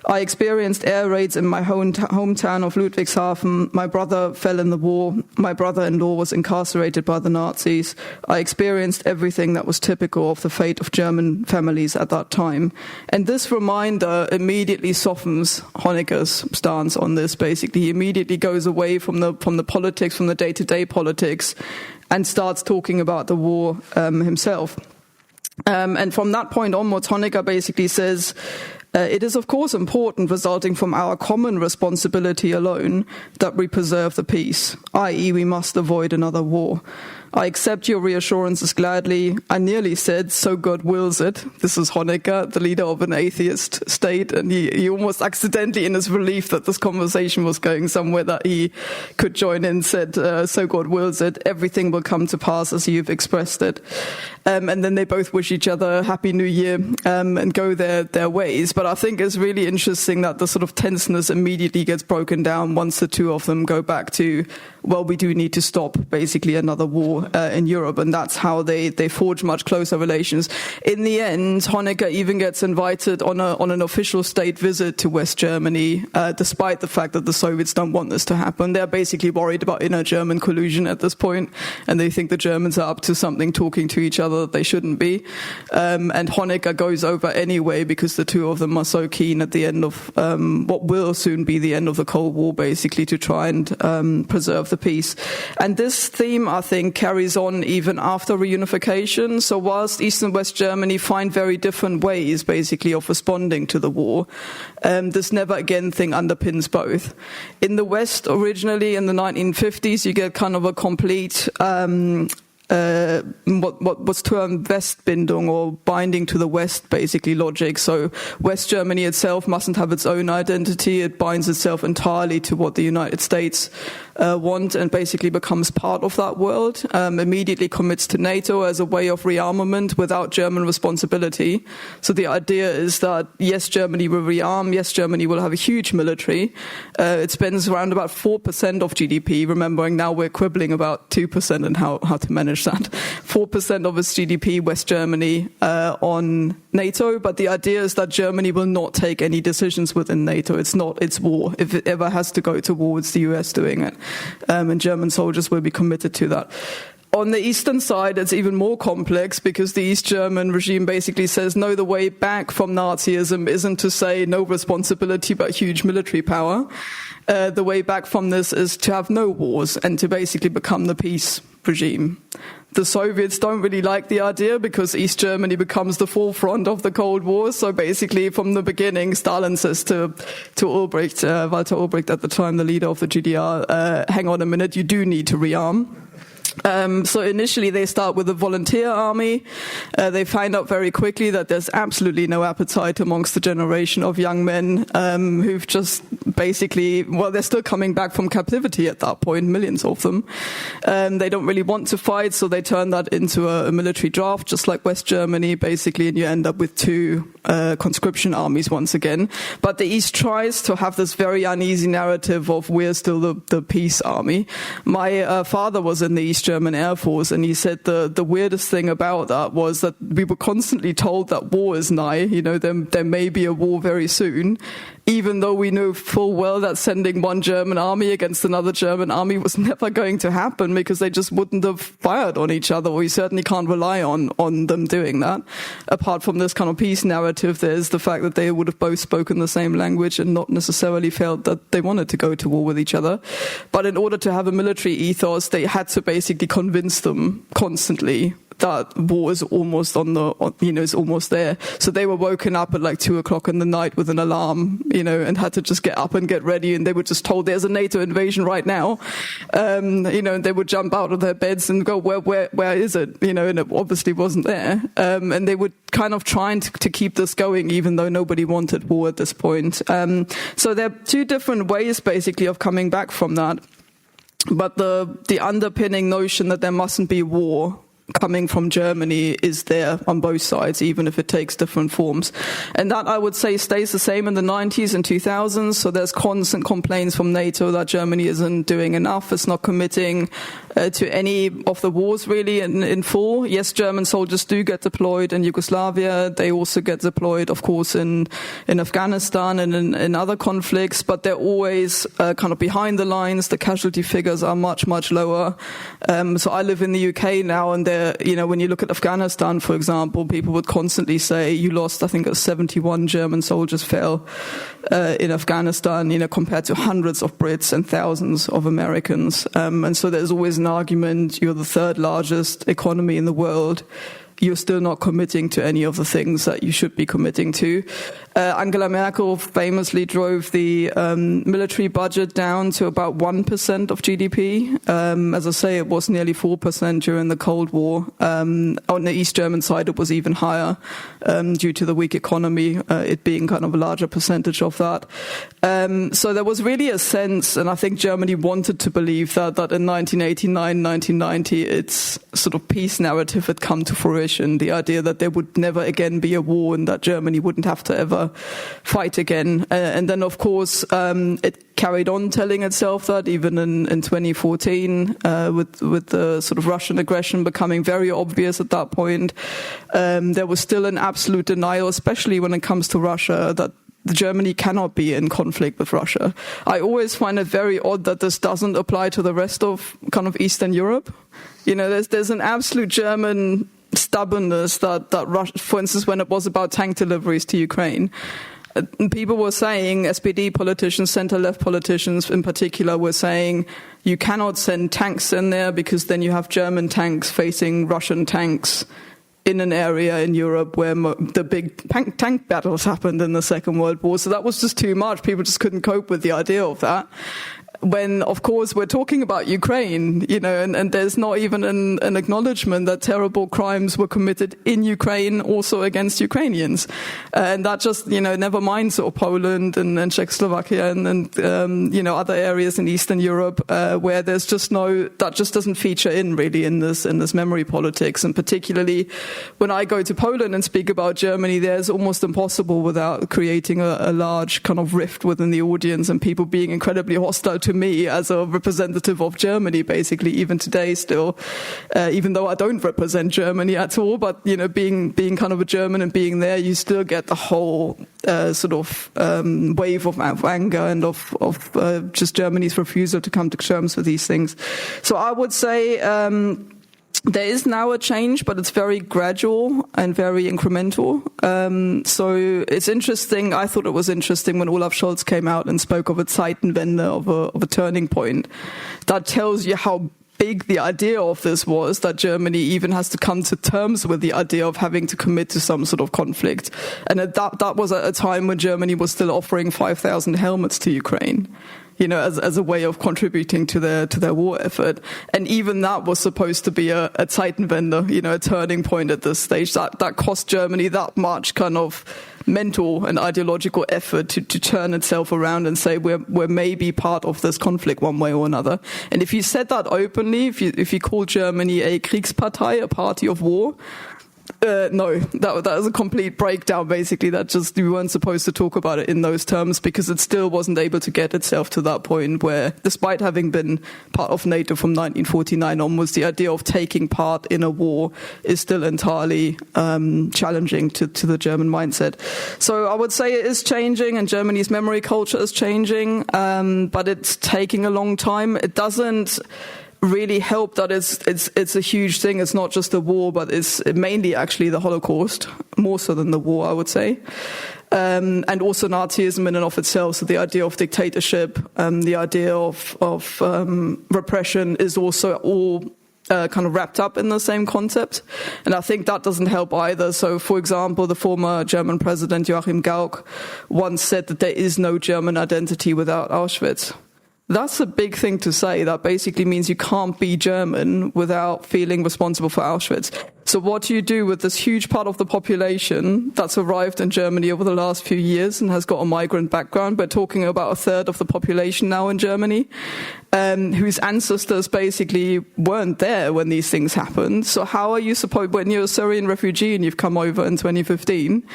I experienced air raids in my hometown of Ludwigshafen. My brother fell in the war. My brother-in-law was incarcerated by the Nazis. I experienced everything that was typical of the fate of German families at that time. And this reminder immediately softens Honecker's stance on this, basically. He immediately goes away from the politics, from the day-to-day politics, and starts talking about the war himself. And from that point onwards, Honecker basically says, it is of course important, resulting from our common responsibility alone, that we preserve the peace, i.e. we must avoid another war. I accept your reassurances gladly. I nearly said, so God wills it. This is Honecker, the leader of an atheist state, and he almost accidentally, in his relief that this conversation was going somewhere that he could join in, said, so God wills it. Everything will come to pass as you've expressed it. And then they both wish each other a happy new year and go their ways. But I think it's really interesting that the sort of tenseness immediately gets broken down once the two of them go back to, well, we do need to stop basically another war in Europe, and that's how they forge much closer relations. In the end, Honecker even gets invited on an official state visit to West Germany, despite the fact that the Soviets don't want this to happen. They're basically worried about inner German collusion at this point, and they think the Germans are up to something, talking to each other that they shouldn't be. And Honecker goes over anyway because the two of them are so keen at the end of what will soon be the end of the Cold War, basically, to try and preserve the peace. And this theme, I think, carries on even after reunification. So whilst East and West Germany find very different ways, basically, of responding to the war, this never again thing underpins both. In the West, originally in the 1950s, you get kind of a complete what was termed Westbindung, or binding to the West, basically, logic. So West Germany itself mustn't have its own identity. It binds itself entirely to what the United States want, and basically becomes part of that world, immediately commits to NATO as a way of rearmament without German responsibility. So the idea is that, yes, Germany will rearm, yes, Germany will have a huge military. It spends around about 4% of GDP, remembering now we're quibbling about 2% and how to manage that. 4% of its GDP, West Germany, on NATO, but the idea is that Germany will not take any decisions within NATO. It's not its war. If it ever has to go to war, it's the US doing it. And German soldiers will be committed to that. On the eastern side, it's even more complex because the East German regime basically says, no, the way back from Nazism isn't to say no responsibility but huge military power. The way back from this is to have no wars and to basically become the peace regime. The Soviets don't really like the idea because East Germany becomes the forefront of the Cold War. So basically from the beginning, Stalin says to Ulbricht, Walter Ulbricht at the time, the leader of the GDR, hang on a minute, you do need to rearm. So initially they start with a volunteer army. They find out very quickly that there's absolutely no appetite amongst the generation of young men who've just basically, well, they're still coming back from captivity at that point, millions of them. They don't really want to fight, so they turn that into a military draft, just like West Germany, basically, and you end up with two conscription armies once again. But the East tries to have this very uneasy narrative of we're still the peace army. My father was in the East German Air Force, and he said the weirdest thing about that was that we were constantly told that war is nigh, there may be a war very soon, even though we knew full well that sending one German army against another German army was never going to happen because they just wouldn't have fired on each other, or you certainly can't rely on them doing that. Apart from this kind of peace narrative, there's the fact that they would have both spoken the same language and not necessarily felt that they wanted to go to war with each other. But in order to have a military ethos, they had to basically convince them constantly that war is almost is almost there. So they were woken up at like 2:00 in the night with an alarm, and had to just get up and get ready. And they were just told there's a NATO invasion right now. And they would jump out of their beds and go, where is it? And it obviously wasn't there. And they were kind of trying to keep this going, even though nobody wanted war at this point. So there are two different ways basically of coming back from that. But the underpinning notion that there mustn't be war coming from Germany is there on both sides, even if it takes different forms. And that, I would say, stays the same in the 90s and 2000s. So there's constant complaints from NATO that Germany isn't doing enough. It's not committing to any of the wars really in full. Yes, German soldiers do get deployed in Yugoslavia. They also get deployed, of course, in Afghanistan and in other conflicts, but they're always kind of behind the lines. The casualty figures are much, much lower. So I live in the UK now, and when you look at Afghanistan, for example, people would constantly say you lost, I think, 71 German soldiers fell in Afghanistan, compared to hundreds of Brits and thousands of Americans. And so there's always an argument, you're the third largest economy in the world, you're still not committing to any of the things that you should be committing to. Angela Merkel famously drove the military budget down to about 1% of GDP. As I say, it was nearly 4% during the Cold War. On the East German side, it was even higher due to the weak economy, it being kind of a larger percentage of that. So there was really a sense, and I think Germany wanted to believe that in 1989, 1990, its sort of peace narrative had come to fruition. The idea that there would never again be a war and that Germany wouldn't have to ever fight again. And then, of course, it carried on telling itself that even in 2014, with the sort of Russian aggression becoming very obvious at that point, there was still an absolute denial, especially when it comes to Russia, that Germany cannot be in conflict with Russia. I always find it very odd that this doesn't apply to the rest of kind of Eastern Europe. There's an absolute German stubbornness that Russia, for instance, when it was about tank deliveries to Ukraine, people were saying, SPD politicians, center-left politicians in particular, were saying you cannot send tanks in there because then you have German tanks facing Russian tanks in an area in Europe where the big tank battles happened in the Second World War. So that was just too much. People just couldn't cope with the idea of that. When, of course, we're talking about Ukraine, and there's not even an acknowledgement that terrible crimes were committed in Ukraine also against Ukrainians. And that just, never mind sort of Poland and Czechoslovakia and other areas in Eastern Europe where there's just that just doesn't feature in really in this memory politics. And particularly when I go to Poland and speak about Germany, there's almost impossible without creating a large kind of rift within the audience and people being incredibly hostile to me as a representative of Germany, basically, even today still, even though I don't represent Germany at all, but, being kind of a German and being there, you still get the whole sort of wave of anger and of just Germany's refusal to come to terms with these things. So I would say There is now a change, but it's very gradual and very incremental. So it's interesting. I thought it was interesting when Olaf Scholz came out and spoke of a Zeitenwende, of a turning point. That tells you how big the idea of this was, that Germany even has to come to terms with the idea of having to commit to some sort of conflict. And that was at a time when Germany was still offering 5,000 helmets to Ukraine, you know, as a way of contributing to their war effort. And even that was supposed to be a Zeitenwende, you know, a turning point at this stage. That cost Germany that much kind of mental and ideological effort to turn itself around and say we're maybe part of this conflict one way or another. And if you said that openly, if you call Germany a Kriegspartei, a party of war, no, that was a complete breakdown, basically. That just, we weren't supposed to talk about it in those terms, because it still wasn't able to get itself to that point where, despite having been part of NATO from 1949 onwards, the idea of taking part in a war is still entirely challenging to the German mindset. So I would say it is changing, and Germany's memory culture is changing, but it's taking a long time. It doesn't really help that it's a huge thing. It's not just the war, but it's mainly actually the Holocaust, more so than the war, I would say. And also Nazism in and of itself. So the idea of dictatorship, the idea of repression is also all kind of wrapped up in the same concept. And I think that doesn't help either. So, for example, the former German president Joachim Gauck once said that there is no German identity without Auschwitz. That's a big thing to say. That basically means you can't be German without feeling responsible for Auschwitz. So what do you do with this huge part of the population that's arrived in Germany over the last few years and has got a migrant background? We're talking about a third of the population now in Germany, whose ancestors basically weren't there when these things happened. So how are you supposed, when you're a Syrian refugee and you've come over in 2015,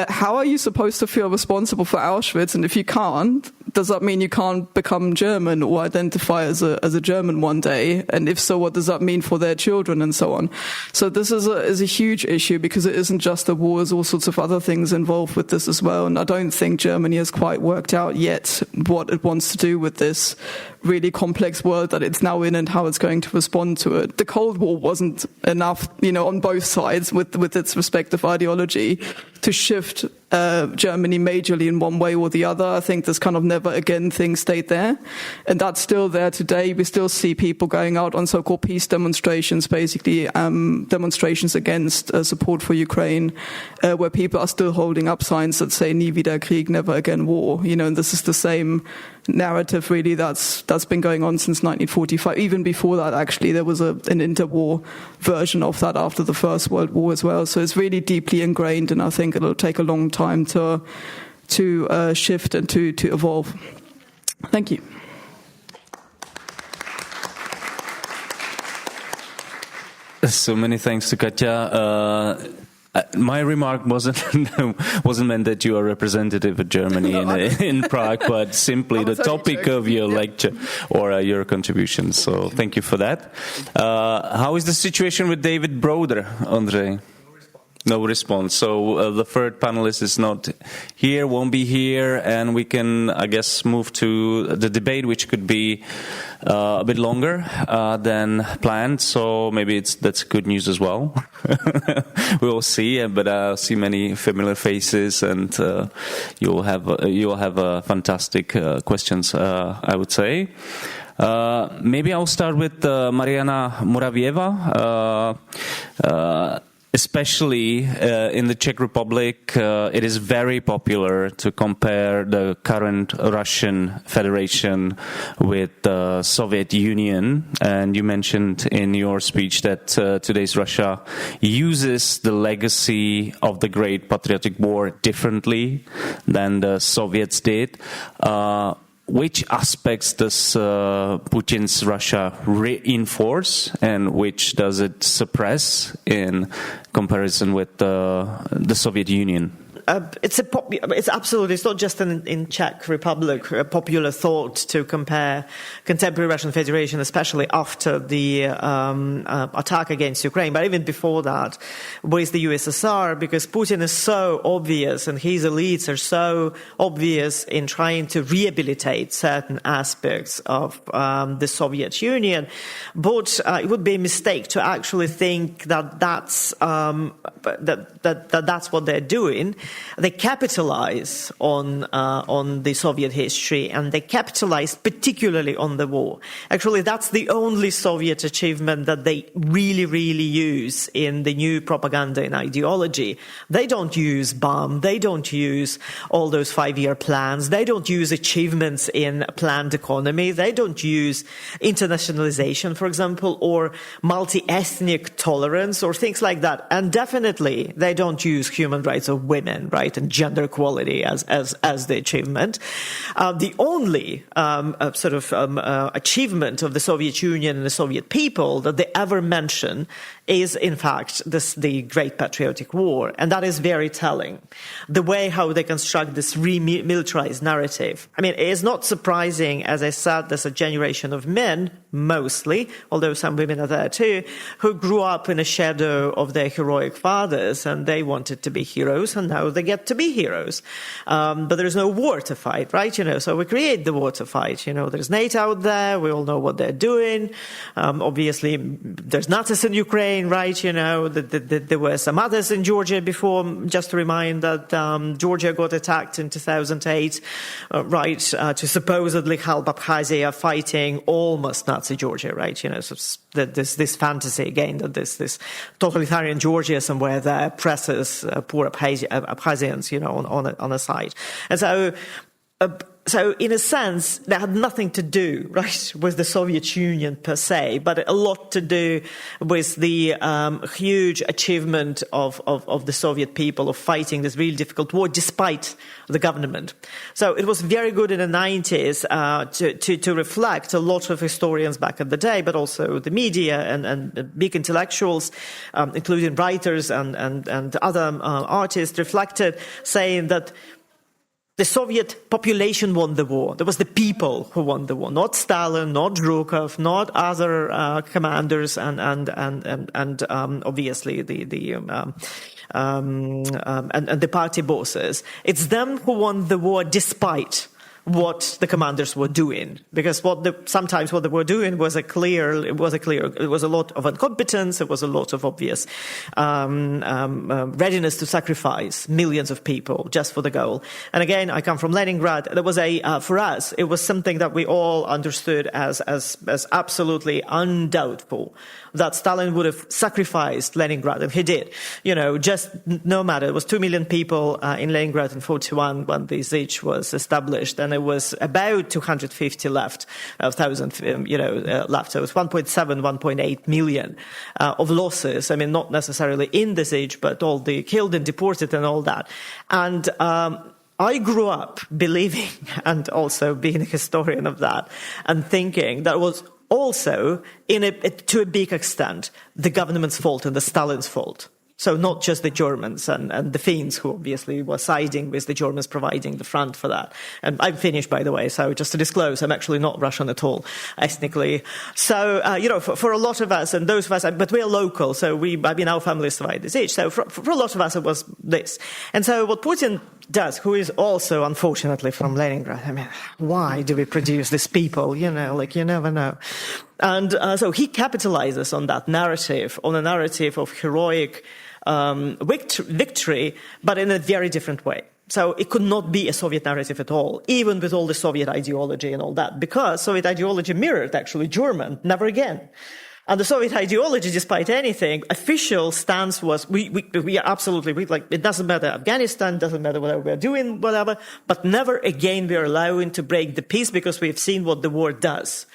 how are you supposed to feel responsible for Auschwitz? And if you can't, does that mean you can't become German or identify as a German one day? And if so, what does that mean for their children and so on? So this is a huge issue, because it isn't just the war, there's all sorts of other things involved with this as well. And I don't think Germany has quite worked out yet what it wants to do with this really complex world that it's now in and how it's going to respond to it. The Cold War wasn't enough, you know, on both sides with its respective ideology to shift Germany majorly in one way or the other. I think this kind of never again thing stayed there. And that's still there today. We still see people going out on so-called peace demonstrations, basically demonstrations against support for Ukraine, where people are still holding up signs that say "Nie wieder Krieg," never again war. You know, and this is the same narrative really that's been going on since 1945. Even before that, actually, there was an interwar version of that after the First World War as well. So it's really deeply ingrained, and I think it'll take a long time to shift and to evolve. Thank you. So many thanks to Katja. My remark wasn't meant that you are representative of Germany in Prague, but simply the topic of your lecture or your contribution. So thank you for that. How is the situation with David Broder, Andrei? No response. So the third panelist is not here, won't be here, and we can, I guess, move to the debate, which could be a bit longer than planned. So maybe that's good news as well. We will see, but I see many familiar faces, and you'll have fantastic questions, I would say. Maybe I'll start with Marianna Muravyeva. Especially in the Czech Republic, it is very popular to compare the current Russian Federation with the Soviet Union. And you mentioned in your speech that today's Russia uses the legacy of the Great Patriotic War differently than the Soviets did. Which aspects does Putin's Russia reinforce, and which does it suppress in comparison with the Soviet Union? it's absolutely, it's not just in Czech Republic a popular thought to compare contemporary Russian Federation, especially after the attack against Ukraine, but even before that, with the USSR, because Putin is so obvious and his elites are so obvious in trying to rehabilitate certain aspects of the Soviet Union. But it would be a mistake to actually think that that's what they're doing. They capitalize on the Soviet history, and they capitalize particularly on the war. Actually, that's the only Soviet achievement that they really, really use in the new propaganda and ideology. They don't use bomb. They don't use all those 5-year plans. They don't use achievements in planned economy. They don't use internationalization, for example, or multi-ethnic tolerance or things like that. And definitely they don't use human rights of women, right, and gender equality as the achievement. The only achievement of the Soviet Union and the Soviet people that they ever mention is, in fact, the Great Patriotic War. And that is very telling. The way how they construct this remilitarized narrative. I mean, it is not surprising, as I said, there's a generation of men, mostly, although some women are there too, who grew up in the shadow of their heroic fathers, and they wanted to be heroes, and now they get to be heroes. But there's no war to fight, right? So we create the war to fight. There's NATO out there. We all know what they're doing. Obviously, there's Nazis in Ukraine, right? There were some others in Georgia before. Just to remind that Georgia got attacked in 2008, to supposedly help Abkhazia fighting almost Nazi Georgia, right? So there's this fantasy again that there's this totalitarian Georgia somewhere that oppresses poor Abkhazians, on a side. And so in a sense, that had nothing to do, right, with the Soviet Union per se, but a lot to do with the huge achievement of the Soviet people of fighting this really difficult war despite the government. So it was very good in the 90s to reflect. A lot of historians back in the day, but also the media and big intellectuals, including writers and other artists, reflected, saying that the Soviet population won the war. There was the people who won the war, not Stalin, not Zhukov, not other commanders, and obviously the party bosses. It's them who won the war despite what the commanders were doing, because sometimes what they were doing was it was a lot of incompetence, it was a lot of obvious readiness to sacrifice millions of people just for the goal. And again, I come from Leningrad. There was for us, it was something that we all understood as absolutely undoubtful that Stalin would have sacrificed Leningrad, and he did. Just no matter. It was 2 million people in Leningrad in 1941 when the Sich was established, and there was about 250 left, 1,000, left. So it was 1.7, 1.8 million of losses. I mean, not necessarily in the Sich, but all the killed and deported and all that. And I grew up believing, and also being a historian of that, and thinking that was also, to a big extent, the government's fault and the Stalin's fault. So not just the Germans and the Finns, who obviously were siding with the Germans, providing the front for that. And I'm Finnish, by the way, so just to disclose, I'm actually not Russian at all, ethnically. So, for a lot of us, and those of us, but we're local, so our family survived this age. So for a lot of us, it was this. And so what Putin does, who is also, unfortunately, from Leningrad, I mean, why do we produce these people? You never know. And so he capitalizes on that narrative, on a narrative of heroic victory, but in a very different way. So it could not be a Soviet narrative at all, even with all the Soviet ideology and all that, because Soviet ideology mirrored actually German, never again. And the Soviet ideology, despite anything, official stance was, we are absolutely, it doesn't matter Afghanistan, doesn't matter whatever we're doing, whatever, but never again we are allowing to break the peace because we've seen what the war does.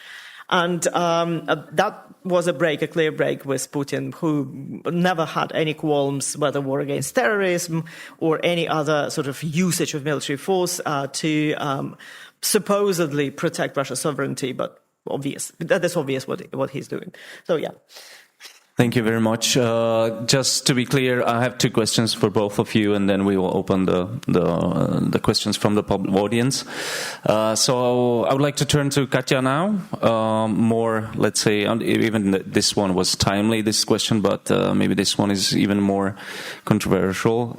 And that was a clear break with Putin, who never had any qualms whether war against terrorism or any other sort of usage of military force to supposedly protect Russia's sovereignty, but that is obvious what he's doing. So yeah. Thank you very much. Just to be clear, I have two questions for both of you, and then we will open the questions from the public audience. So I would like to turn to Katja now. More, let's say, even this one was timely, this question, but maybe this one is even more controversial.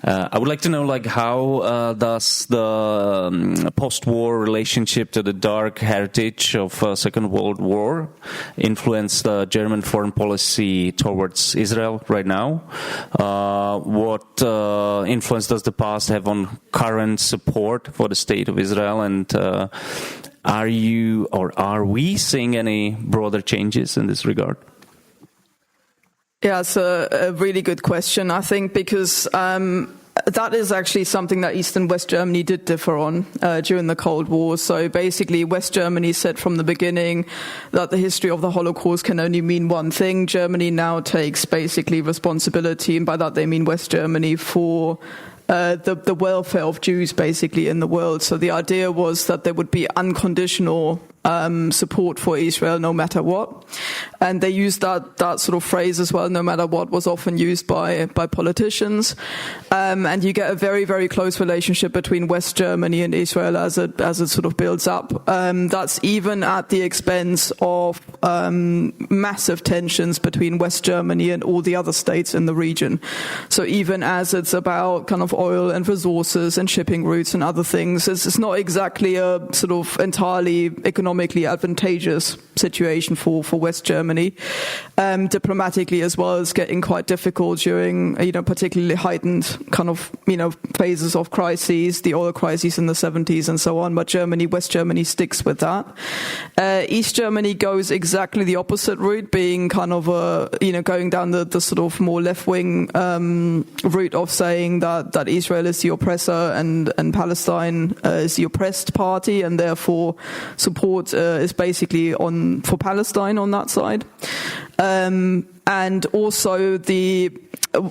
I would like to know, like, how does the post-war relationship to the dark heritage of Second World War influence the German foreign policy towards Israel right now? What influence does the past have on current support for the state of Israel? And are we seeing any broader changes in this regard? Yeah, it's a really good question, I think, because that is actually something that East and West Germany did differ on during the Cold War. So basically, West Germany said from the beginning that the history of the Holocaust can only mean one thing. Germany now takes basically responsibility, and by that they mean West Germany, for the welfare of Jews basically in the world. So the idea was that there would be unconditional support for Israel no matter what. And they used that sort of phrase as well, no matter what, was often used by politicians. And you get a very, very close relationship between West Germany and Israel as it sort of builds up. That's even at the expense of massive tensions between West Germany and all the other states in the region. So even as it's about kind of oil and resources and shipping routes and other things, it's not exactly a sort of entirely economically advantageous situation for West Germany. Diplomatically as well, is getting quite difficult during, particularly heightened kind of, phases of crises, the oil crises in the 70s and so on. But West Germany sticks with that. East Germany goes exactly the opposite route, being kind of going down the sort of more left-wing route of saying that Israel is the oppressor and Palestine is the oppressed party, and therefore support is basically for Palestine on that side. And also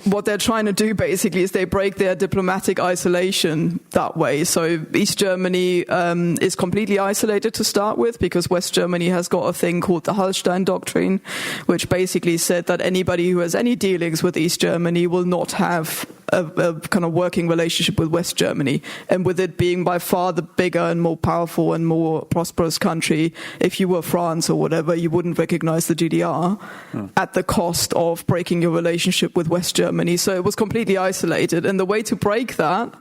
what they're trying to do basically is they break their diplomatic isolation that way. So East Germany is completely isolated to start with, because West Germany has got a thing called the Hallstein Doctrine, which basically said that anybody who has any dealings with East Germany will not have a kind of working relationship with West Germany. And with it being by far the bigger and more powerful and more prosperous country, if you were France or whatever, you wouldn't recognize the GDR at the cost of breaking your relationship with West Germany. So it was completely isolated. And the way to break that,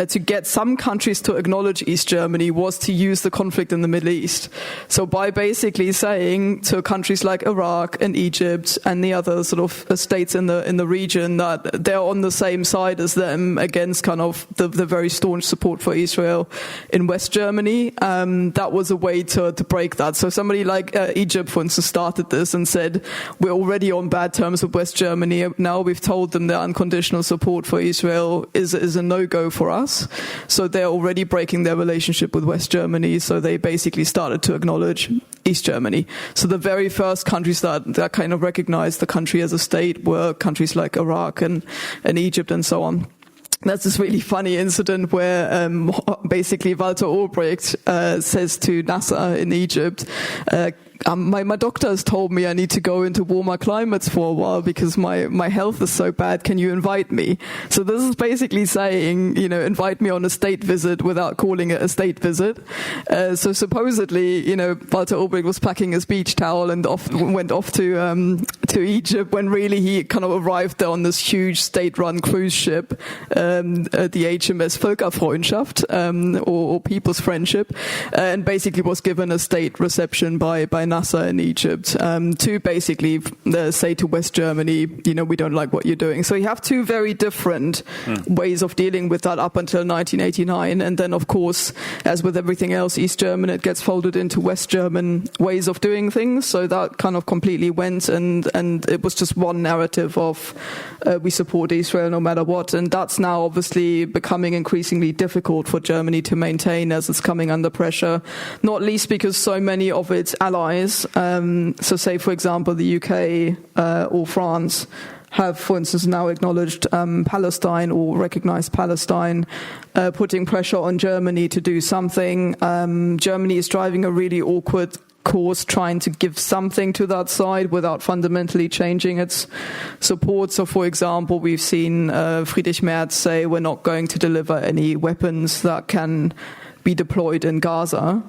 to get some countries to acknowledge East Germany, was to use the conflict in the Middle East. So by basically saying to countries like Iraq and Egypt and the other sort of states in the region that they're on the same side as them against kind of the very staunch support for Israel in West Germany, that was a way to break that. So somebody like Egypt, for instance, started this and said, we're already on bad terms with West Germany. Now we've told them their unconditional support for Israel is a no-go for us. So they're already breaking their relationship with West Germany. So they basically started to acknowledge East Germany. So the very first countries that kind of recognized the country as a state were countries like Iraq and Egypt and so on. That's this really funny incident where basically Walter Ulbricht says to Nasser in Egypt, my doctor has told me I need to go into warmer climates for a while because my health is so bad. Can you invite me? So this is basically saying, invite me on a state visit without calling it a state visit. So supposedly, Walter Ulbricht was packing his beach towel and went off to Egypt, when really he kind of arrived there on this huge state-run cruise ship, the HMS Völkerfreundschaft, or People's Friendship, and basically was given a state reception by Nasser in Egypt, to basically say to West Germany, we don't like what you're doing. So you have two very different ways of dealing with that up until 1989. And then, of course, as with everything else, East German, it gets folded into West German ways of doing things. So that kind of completely went, and it was just one narrative of we support Israel no matter what. And that's now obviously becoming increasingly difficult for Germany to maintain as it's coming under pressure, not least because so many of its allies, so say, for example, the UK or France, have, for instance, now acknowledged Palestine or recognized Palestine, putting pressure on Germany to do something. Germany is driving a really awkward course, trying to give something to that side without fundamentally changing its support. So, for example, we've seen Friedrich Merz say we're not going to deliver any weapons that can be deployed in Gaza.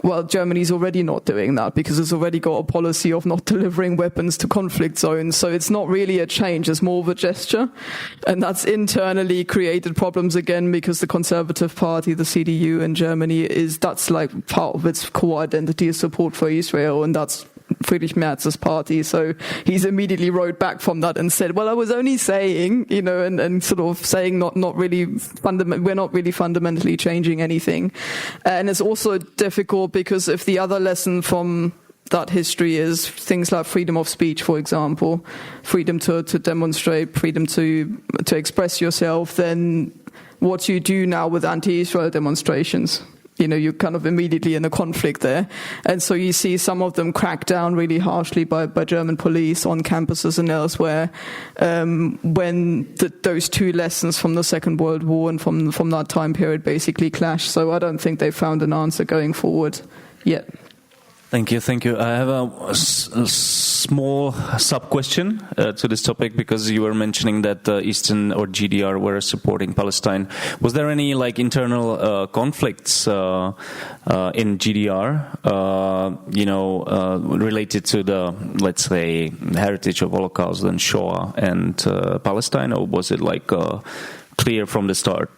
Well, Germany's already not doing that because it's already got a policy of not delivering weapons to conflict zones. So it's not really a change, it's more of a gesture. And that's internally created problems again because the Conservative Party, the CDU in Germany, that's like part of its core identity is support for Israel, and that's Friedrich Merz's party. So he's immediately wrote back from that and said, well, I was only saying, and sort of saying not really we're not really fundamentally changing anything. And it's also difficult because if the other lesson from that history is things like freedom of speech, for example, freedom to demonstrate, freedom to express yourself, then what you do now with anti-Israel demonstrations, you're kind of immediately in a conflict there. And so you see some of them crack down really harshly by German police on campuses and elsewhere when those two lessons from the Second World War and from that time period basically clash. So I don't think they found an answer going forward yet. Thank you. I have a small sub-question to this topic because you were mentioning that Eastern or GDR were supporting Palestine. Was there any internal conflicts in GDR, related to the, let's say, heritage of Holocaust and Shoah and Palestine, or was it clear from the start?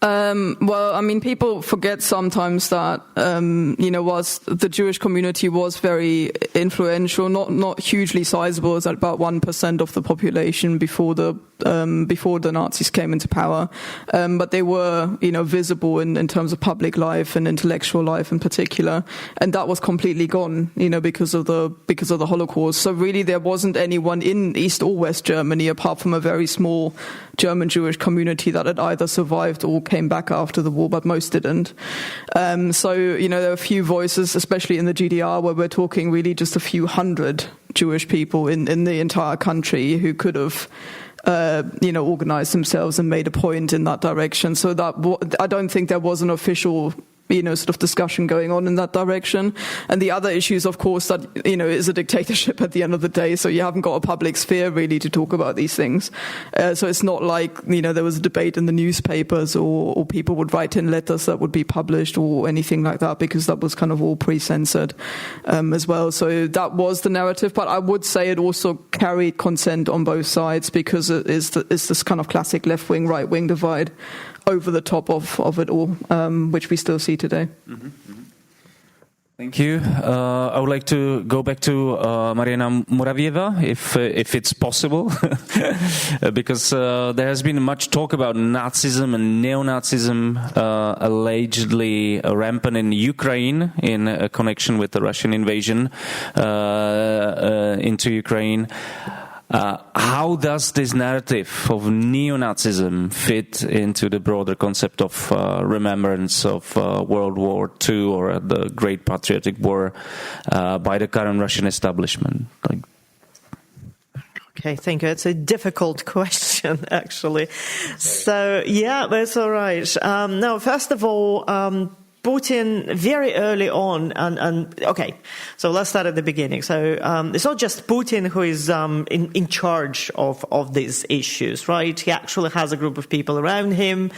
Well, I mean, people forget sometimes that, whilst the Jewish community was very influential, not hugely sizable, it's about 1% of the population before the Nazis came into power, but they were, visible in terms of public life and intellectual life in particular, and that was completely gone, because of the Holocaust. So really, there wasn't anyone in East or West Germany apart from a very small German Jewish community that had either survived or came back after the war, but most didn't. So, there are a few voices, especially in the GDR, where we're talking really just a few hundred Jewish people in the entire country who could have organized themselves and made a point in that direction. So that I don't think there was an official sort of discussion going on in that direction. And the other issues, of course, that, is a dictatorship at the end of the day. So you haven't got a public sphere really to talk about these things. So it's not like, there was a debate in the newspapers or people would write in letters that would be published or anything like that, because that was kind of all pre-censored as well. So that was the narrative. But I would say it also carried consent on both sides, because it's this kind of classic left-wing, right-wing divide over the top of it all, which we still see today. Mm-hmm. Thank you. I would like to go back to Marianna Muravyeva, if it's possible, because there has been much talk about Nazism and neo-Nazism allegedly rampant in Ukraine in connection with the Russian invasion into Ukraine. How does this narrative of neo-Nazism fit into the broader concept of remembrance of World War II or the Great Patriotic War by the current Russian establishment? Okay, thank you. It's a difficult question, actually. So, yeah, that's all right. Now, first of all, Putin very early on, and okay, so let's start at the beginning. So it's not just Putin who is in charge of these issues, right? He actually has a group of people around him.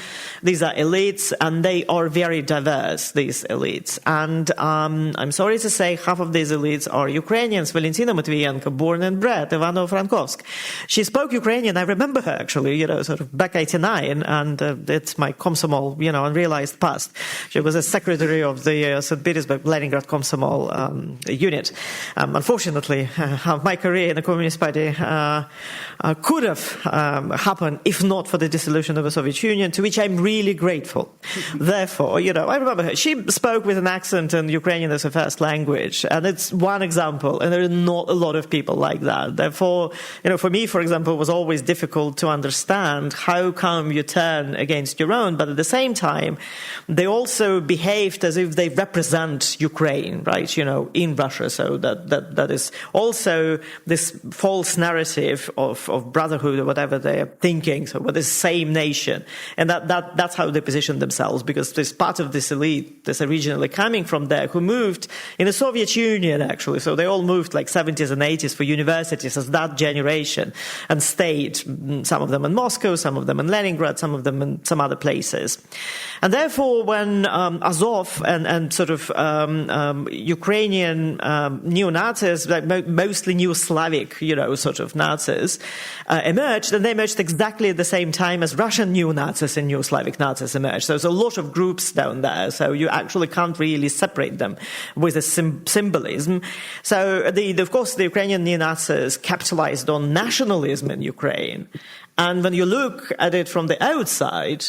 These are elites, and they are very diverse, these elites. And I'm sorry to say, half of these elites are Ukrainians. Valentina Matviyenko, born and bred, Ivano-Frankovsk. She spoke Ukrainian. I remember her, actually, sort of back 89, and it's my Komsomol, unrealized past. She was a secretary of the St. Petersburg Leningrad Komsomol unit. Unfortunately, my career in the Communist Party could have happened if not for the dissolution of the Soviet Union, to which I'm really grateful. Therefore, I remember her. She spoke with an accent in Ukrainian as her first language, and it's one example, and there are not a lot of people like that. Therefore, for me, for example, it was always difficult to understand how come you turn against your own, but at the same time, they also behave behaved as if they represent Ukraine, right, in Russia. So that is also this false narrative of brotherhood or whatever they're thinking, so we're the same nation. And that's how they position themselves, because there's part of this elite that's originally coming from there who moved in the Soviet Union, actually. So they all moved like 70s and 80s for universities as that generation and stayed, some of them in Moscow, some of them in Leningrad, some of them in some other places. And therefore, when Azov and sort of Ukrainian neo-Nazis, like mostly Neo-Slavic, sort of Nazis, emerged, and they emerged exactly at the same time as Russian neo-Nazis and Neo-Slavic Nazis emerged. So there's a lot of groups down there, so you actually can't really separate them with a symbolism. So, of course, the Ukrainian neo-Nazis capitalized on nationalism in Ukraine. And when you look at it from the outside,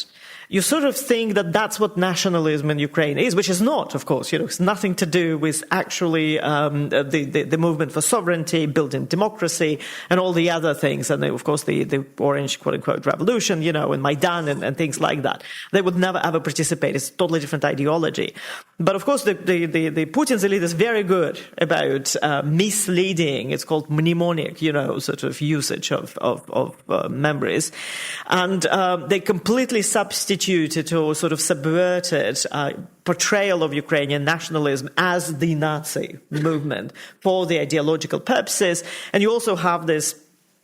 you sort of think that that's what nationalism in Ukraine is, which is not, of course. It's nothing to do with actually the movement for sovereignty, building democracy, and all the other things. And, of course, the Orange, quote-unquote, revolution, and Maidan and things like that. They would never, ever participate. It's a totally different ideology. But, of course, the Putin's elite is very good about misleading. It's called mnemonic, sort of usage of memories. And they completely substituted or sort of subverted portrayal of Ukrainian nationalism as the Nazi movement for the ideological purposes. And you also have this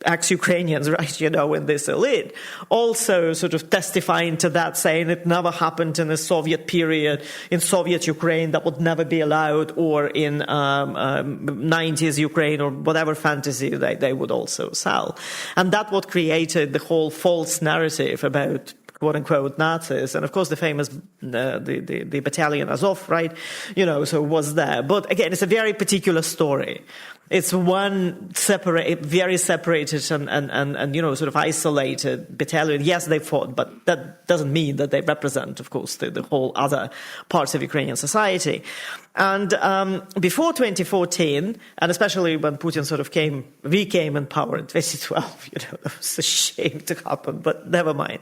ex-Ukrainians, right, in this elite, also sort of testifying to that, saying it never happened in the Soviet period, in Soviet Ukraine, that would never be allowed, or in 90s Ukraine, or whatever fantasy they would also sell. And that's what created the whole false narrative about quote-unquote Nazis, and of course the famous the battalion Azov, right? So was there. But again, it's a very particular story. It's one very separated and sort of isolated battalion. Yes, they fought, but that doesn't mean that they represent, of course, the whole other parts of Ukrainian society. And before 2014, and especially when Putin sort of became in power in 2012, it was a shame to happen, but never mind.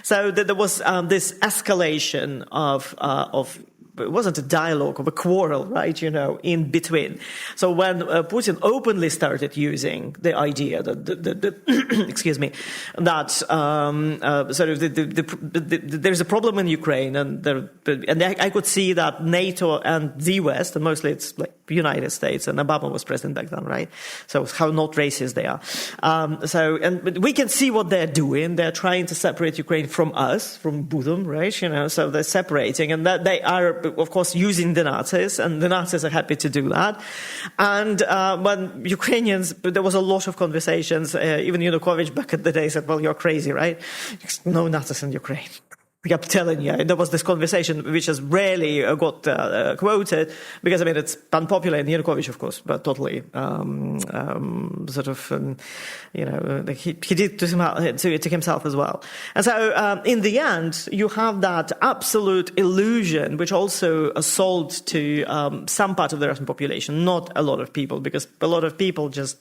So there was this escalation of it wasn't a dialogue, of a quarrel, right, in between. So when Putin openly started using the idea that, excuse me, that sort of there's a problem in Ukraine, and I could see that NATO and the West, and mostly it's like the United States, and Obama was president back then, right? So how not racist they are. And we can see what they're doing. They're trying to separate Ukraine from us, from Budum, right? So they're separating, and that they are, of course, using the Nazis, and the Nazis are happy to do that. And when Ukrainians, there was a lot of conversations, even Yanukovych back in the day said, well, you're crazy, right? No Nazis in Ukraine. I'm telling you, there was this conversation which has rarely got quoted, because, it's unpopular in Yanukovych, of course, but totally he did to himself as well. And so in the end, you have that absolute illusion, which also sold to some part of the Russian population, not a lot of people, because a lot of people just,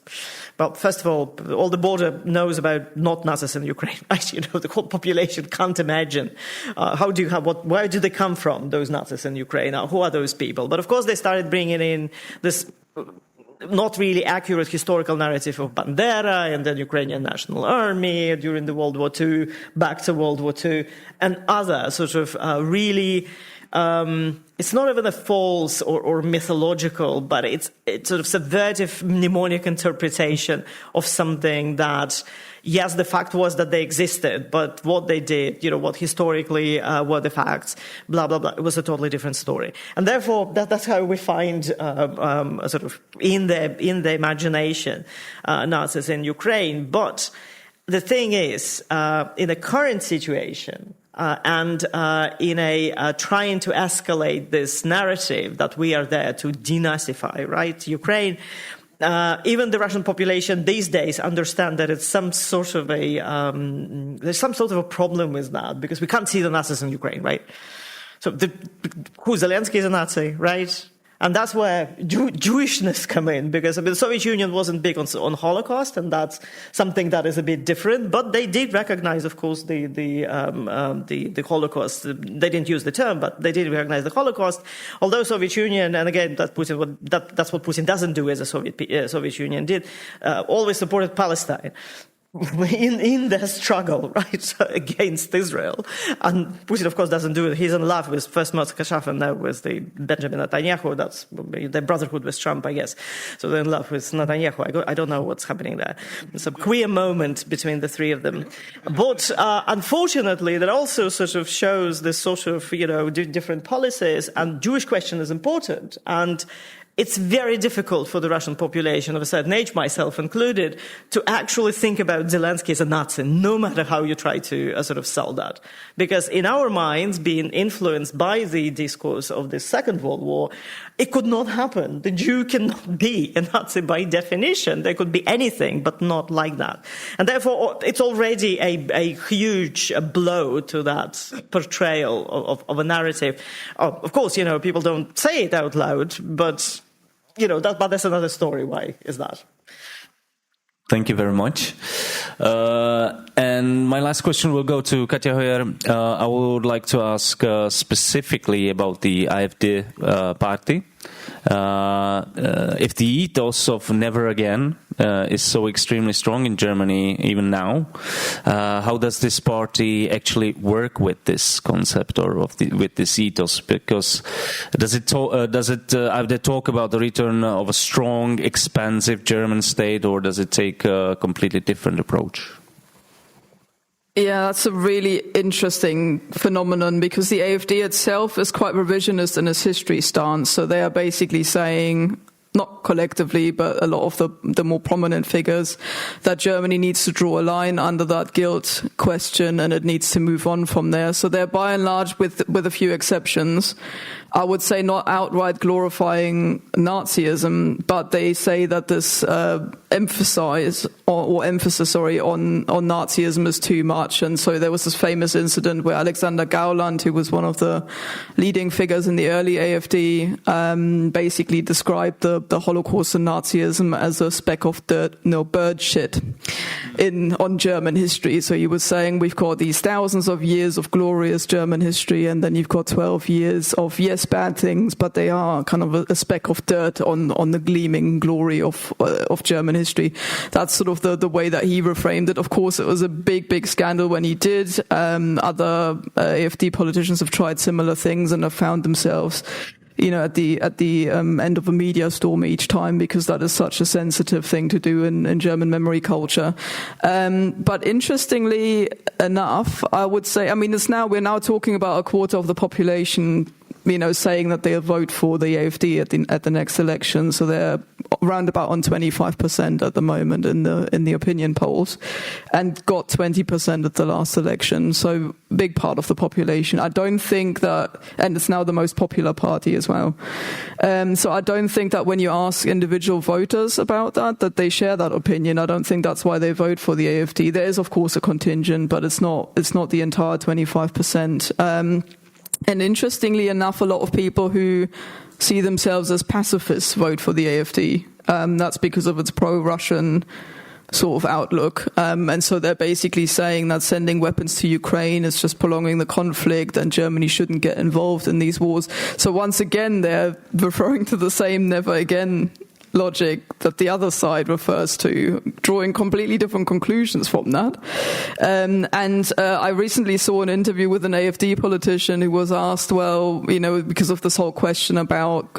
well, first of all the border knows about not Nazis in Ukraine, right? The whole population can't imagine. Where do they come from, those Nazis in Ukraine? Who are those people? But of course, they started bringing in this not really accurate historical narrative of Bandera and the Ukrainian National Army during the World War II, back to World War II, and other sort of really. It's not even a false or mythological, but it's sort of subversive mnemonic interpretation of something that, yes, the fact was that they existed, but what they did, what historically were the facts, blah, blah, blah, it was a totally different story. And therefore, that's how we find sort of in the imagination Nazis in Ukraine. But the thing is, in the current situation, and in trying to escalate this narrative that we are there to denazify, right? Ukraine, even the Russian population these days understand that it's some sort of there's some sort of a problem with that, because we can't see the Nazis in Ukraine, right? So who Zelensky is a Nazi, right? And that's where Jewishness come in, because the Soviet Union wasn't big on Holocaust, and that's something that is a bit different. But they did recognize, of course, the Holocaust. They didn't use the term, but they did recognize the Holocaust. Although Soviet Union, and again, that's what Putin doesn't do, as the Soviet Union did, always supported Palestine in their struggle, right, against Israel. And Putin, of course, doesn't do it. He's in love with first Moscow and now with the Benjamin Netanyahu. That's their brotherhood with Trump, I guess. So they're in love with Netanyahu. I don't know what's happening there. It's a queer moment between the three of them. But unfortunately, that also sort of shows this sort of, different policies, and Jewish question is important. And it's very difficult for the Russian population of a certain age, myself included, to actually think about Zelensky as a Nazi, no matter how you try to sort of sell that. Because in our minds, being influenced by the discourse of the Second World War, it could not happen. The Jew cannot be a Nazi by definition. They could be anything, but not like that. And therefore, it's already a huge blow to that portrayal of a narrative. Of course, people don't say it out loud, but but that's another story. Why is that? Thank you very much. And my last question will go to Katja Hoyer. I would like to ask specifically about the AfD party. If the ethos of never again is so extremely strong in Germany even now, how does this party actually work with this concept or with this ethos? Because does it AfD talk about the return of a strong, expansive German state, or does it take a completely different approach? Yeah, that's a really interesting phenomenon, because the AfD itself is quite revisionist in its history stance. So they are basically saying, not collectively, but a lot of the more prominent figures, that Germany needs to draw a line under that guilt question and it needs to move on from there. So they're by and large, with a few exceptions, I would say not outright glorifying Nazism, but they say that this emphasis on Nazism is too much. And so there was this famous incident where Alexander Gauland, who was one of the leading figures in the early AfD, basically described the Holocaust and Nazism as a speck of dirt, bird shit on German history. So he was saying, we've got these thousands of years of glorious German history, and then you've got 12 years of, yes, bad things, but they are kind of a speck of dirt on the gleaming glory of German history. That's sort of the way that he reframed it. Of course, it was a big scandal when he did. Other AfD politicians have tried similar things and have found themselves at the end of a media storm each time, because that is such a sensitive thing to do in German memory culture. But interestingly enough, I would say, we're now talking about a quarter of the population, saying that they'll vote for the AfD at the next election. So they're around about on 25% at the moment in the opinion polls, and got 20% at the last election. So big part of the population. I don't think that, and it's now the most popular party as well. So I don't think that when you ask individual voters about that they share that opinion. I don't think that's why they vote for the AfD. There is, of course, a contingent, but it's not the entire 25%. And interestingly enough, a lot of people who see themselves as pacifists vote for the AfD. That's because of its pro-Russian sort of outlook. And so they're basically saying that sending weapons to Ukraine is just prolonging the conflict, and Germany shouldn't get involved in these wars. So once again, they're referring to the same never again logic that the other side refers to, drawing completely different conclusions from that. And I recently saw an interview with an AfD politician who was asked, because of this whole question about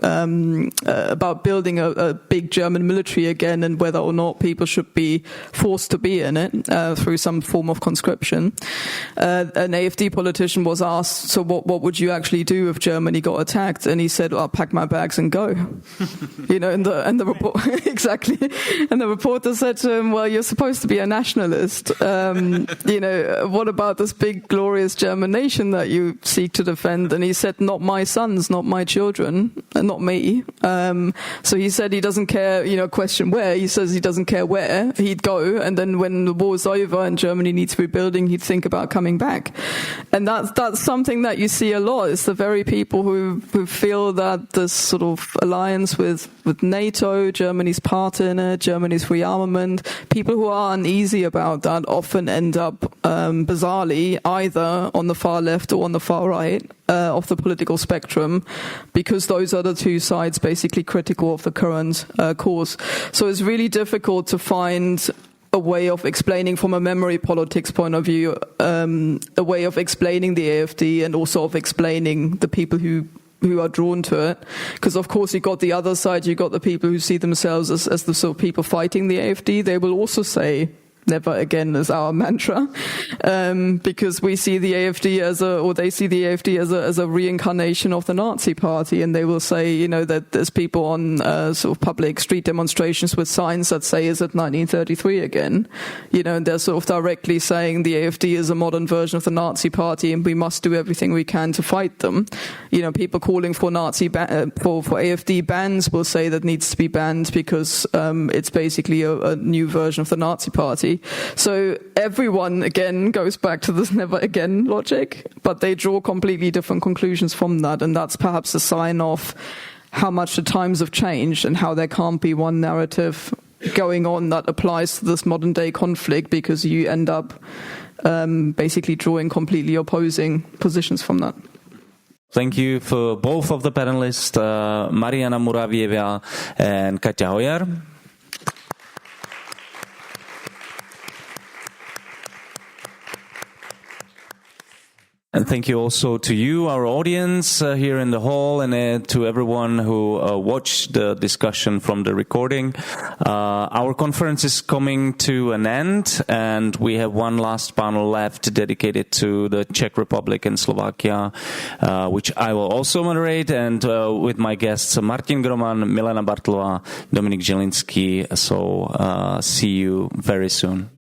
building a big German military again, and whether or not people should be forced to be in it through some form of conscription. An AfD politician was asked, so what would you actually do if Germany got attacked? And he said, I'll pack my bags and go. In the report. exactly. And the reporter said to him, well, you're supposed to be a nationalist. What about this big, glorious German nation that you seek to defend? And he said, not my sons, not my children, and not me. So he said he doesn't care, question where. He says he doesn't care where. He'd go, and then when the war's over and Germany needs rebuilding, he'd think about coming back. And that's something that you see a lot. It's the very people who feel that this sort of alliance with NATO, Germany's part in it, Germany's rearmament, people who are uneasy about that often end up bizarrely either on the far left or on the far right of the political spectrum, because those are the two sides basically critical of the current course. So it's really difficult to find a way of explaining from a memory politics point of view, a way of explaining the AfD and also of explaining the people who are drawn to it. Because of course you got the other side, you got the people who see themselves as the sort of people fighting the AfD. They will also say never again as our mantra, because we see the AfD they see the AfD as a reincarnation of the Nazi party, and they will say, that there's people on sort of public street demonstrations with signs that say, is it 1933 again? And they're sort of directly saying the AfD is a modern version of the Nazi party and we must do everything we can to fight them. People calling for for AfD bans will say that needs to be banned because it's basically a new version of the Nazi party. So everyone, again, goes back to this never again logic, but they draw completely different conclusions from that, and that's perhaps a sign of how much the times have changed and how there can't be one narrative going on that applies to this modern day conflict, because you end up basically drawing completely opposing positions from that. Thank you for both of the panelists, Marianna Muravyeva and Katja Hoyer. And thank you also to you, our audience here in the hall, and to everyone who watched the discussion from the recording. Our conference is coming to an end, and we have one last panel left dedicated to the Czech Republic and Slovakia, which I will also moderate, and with my guests Martin Groman, Milena Bartlová, Dominik Zielinský. So see you very soon.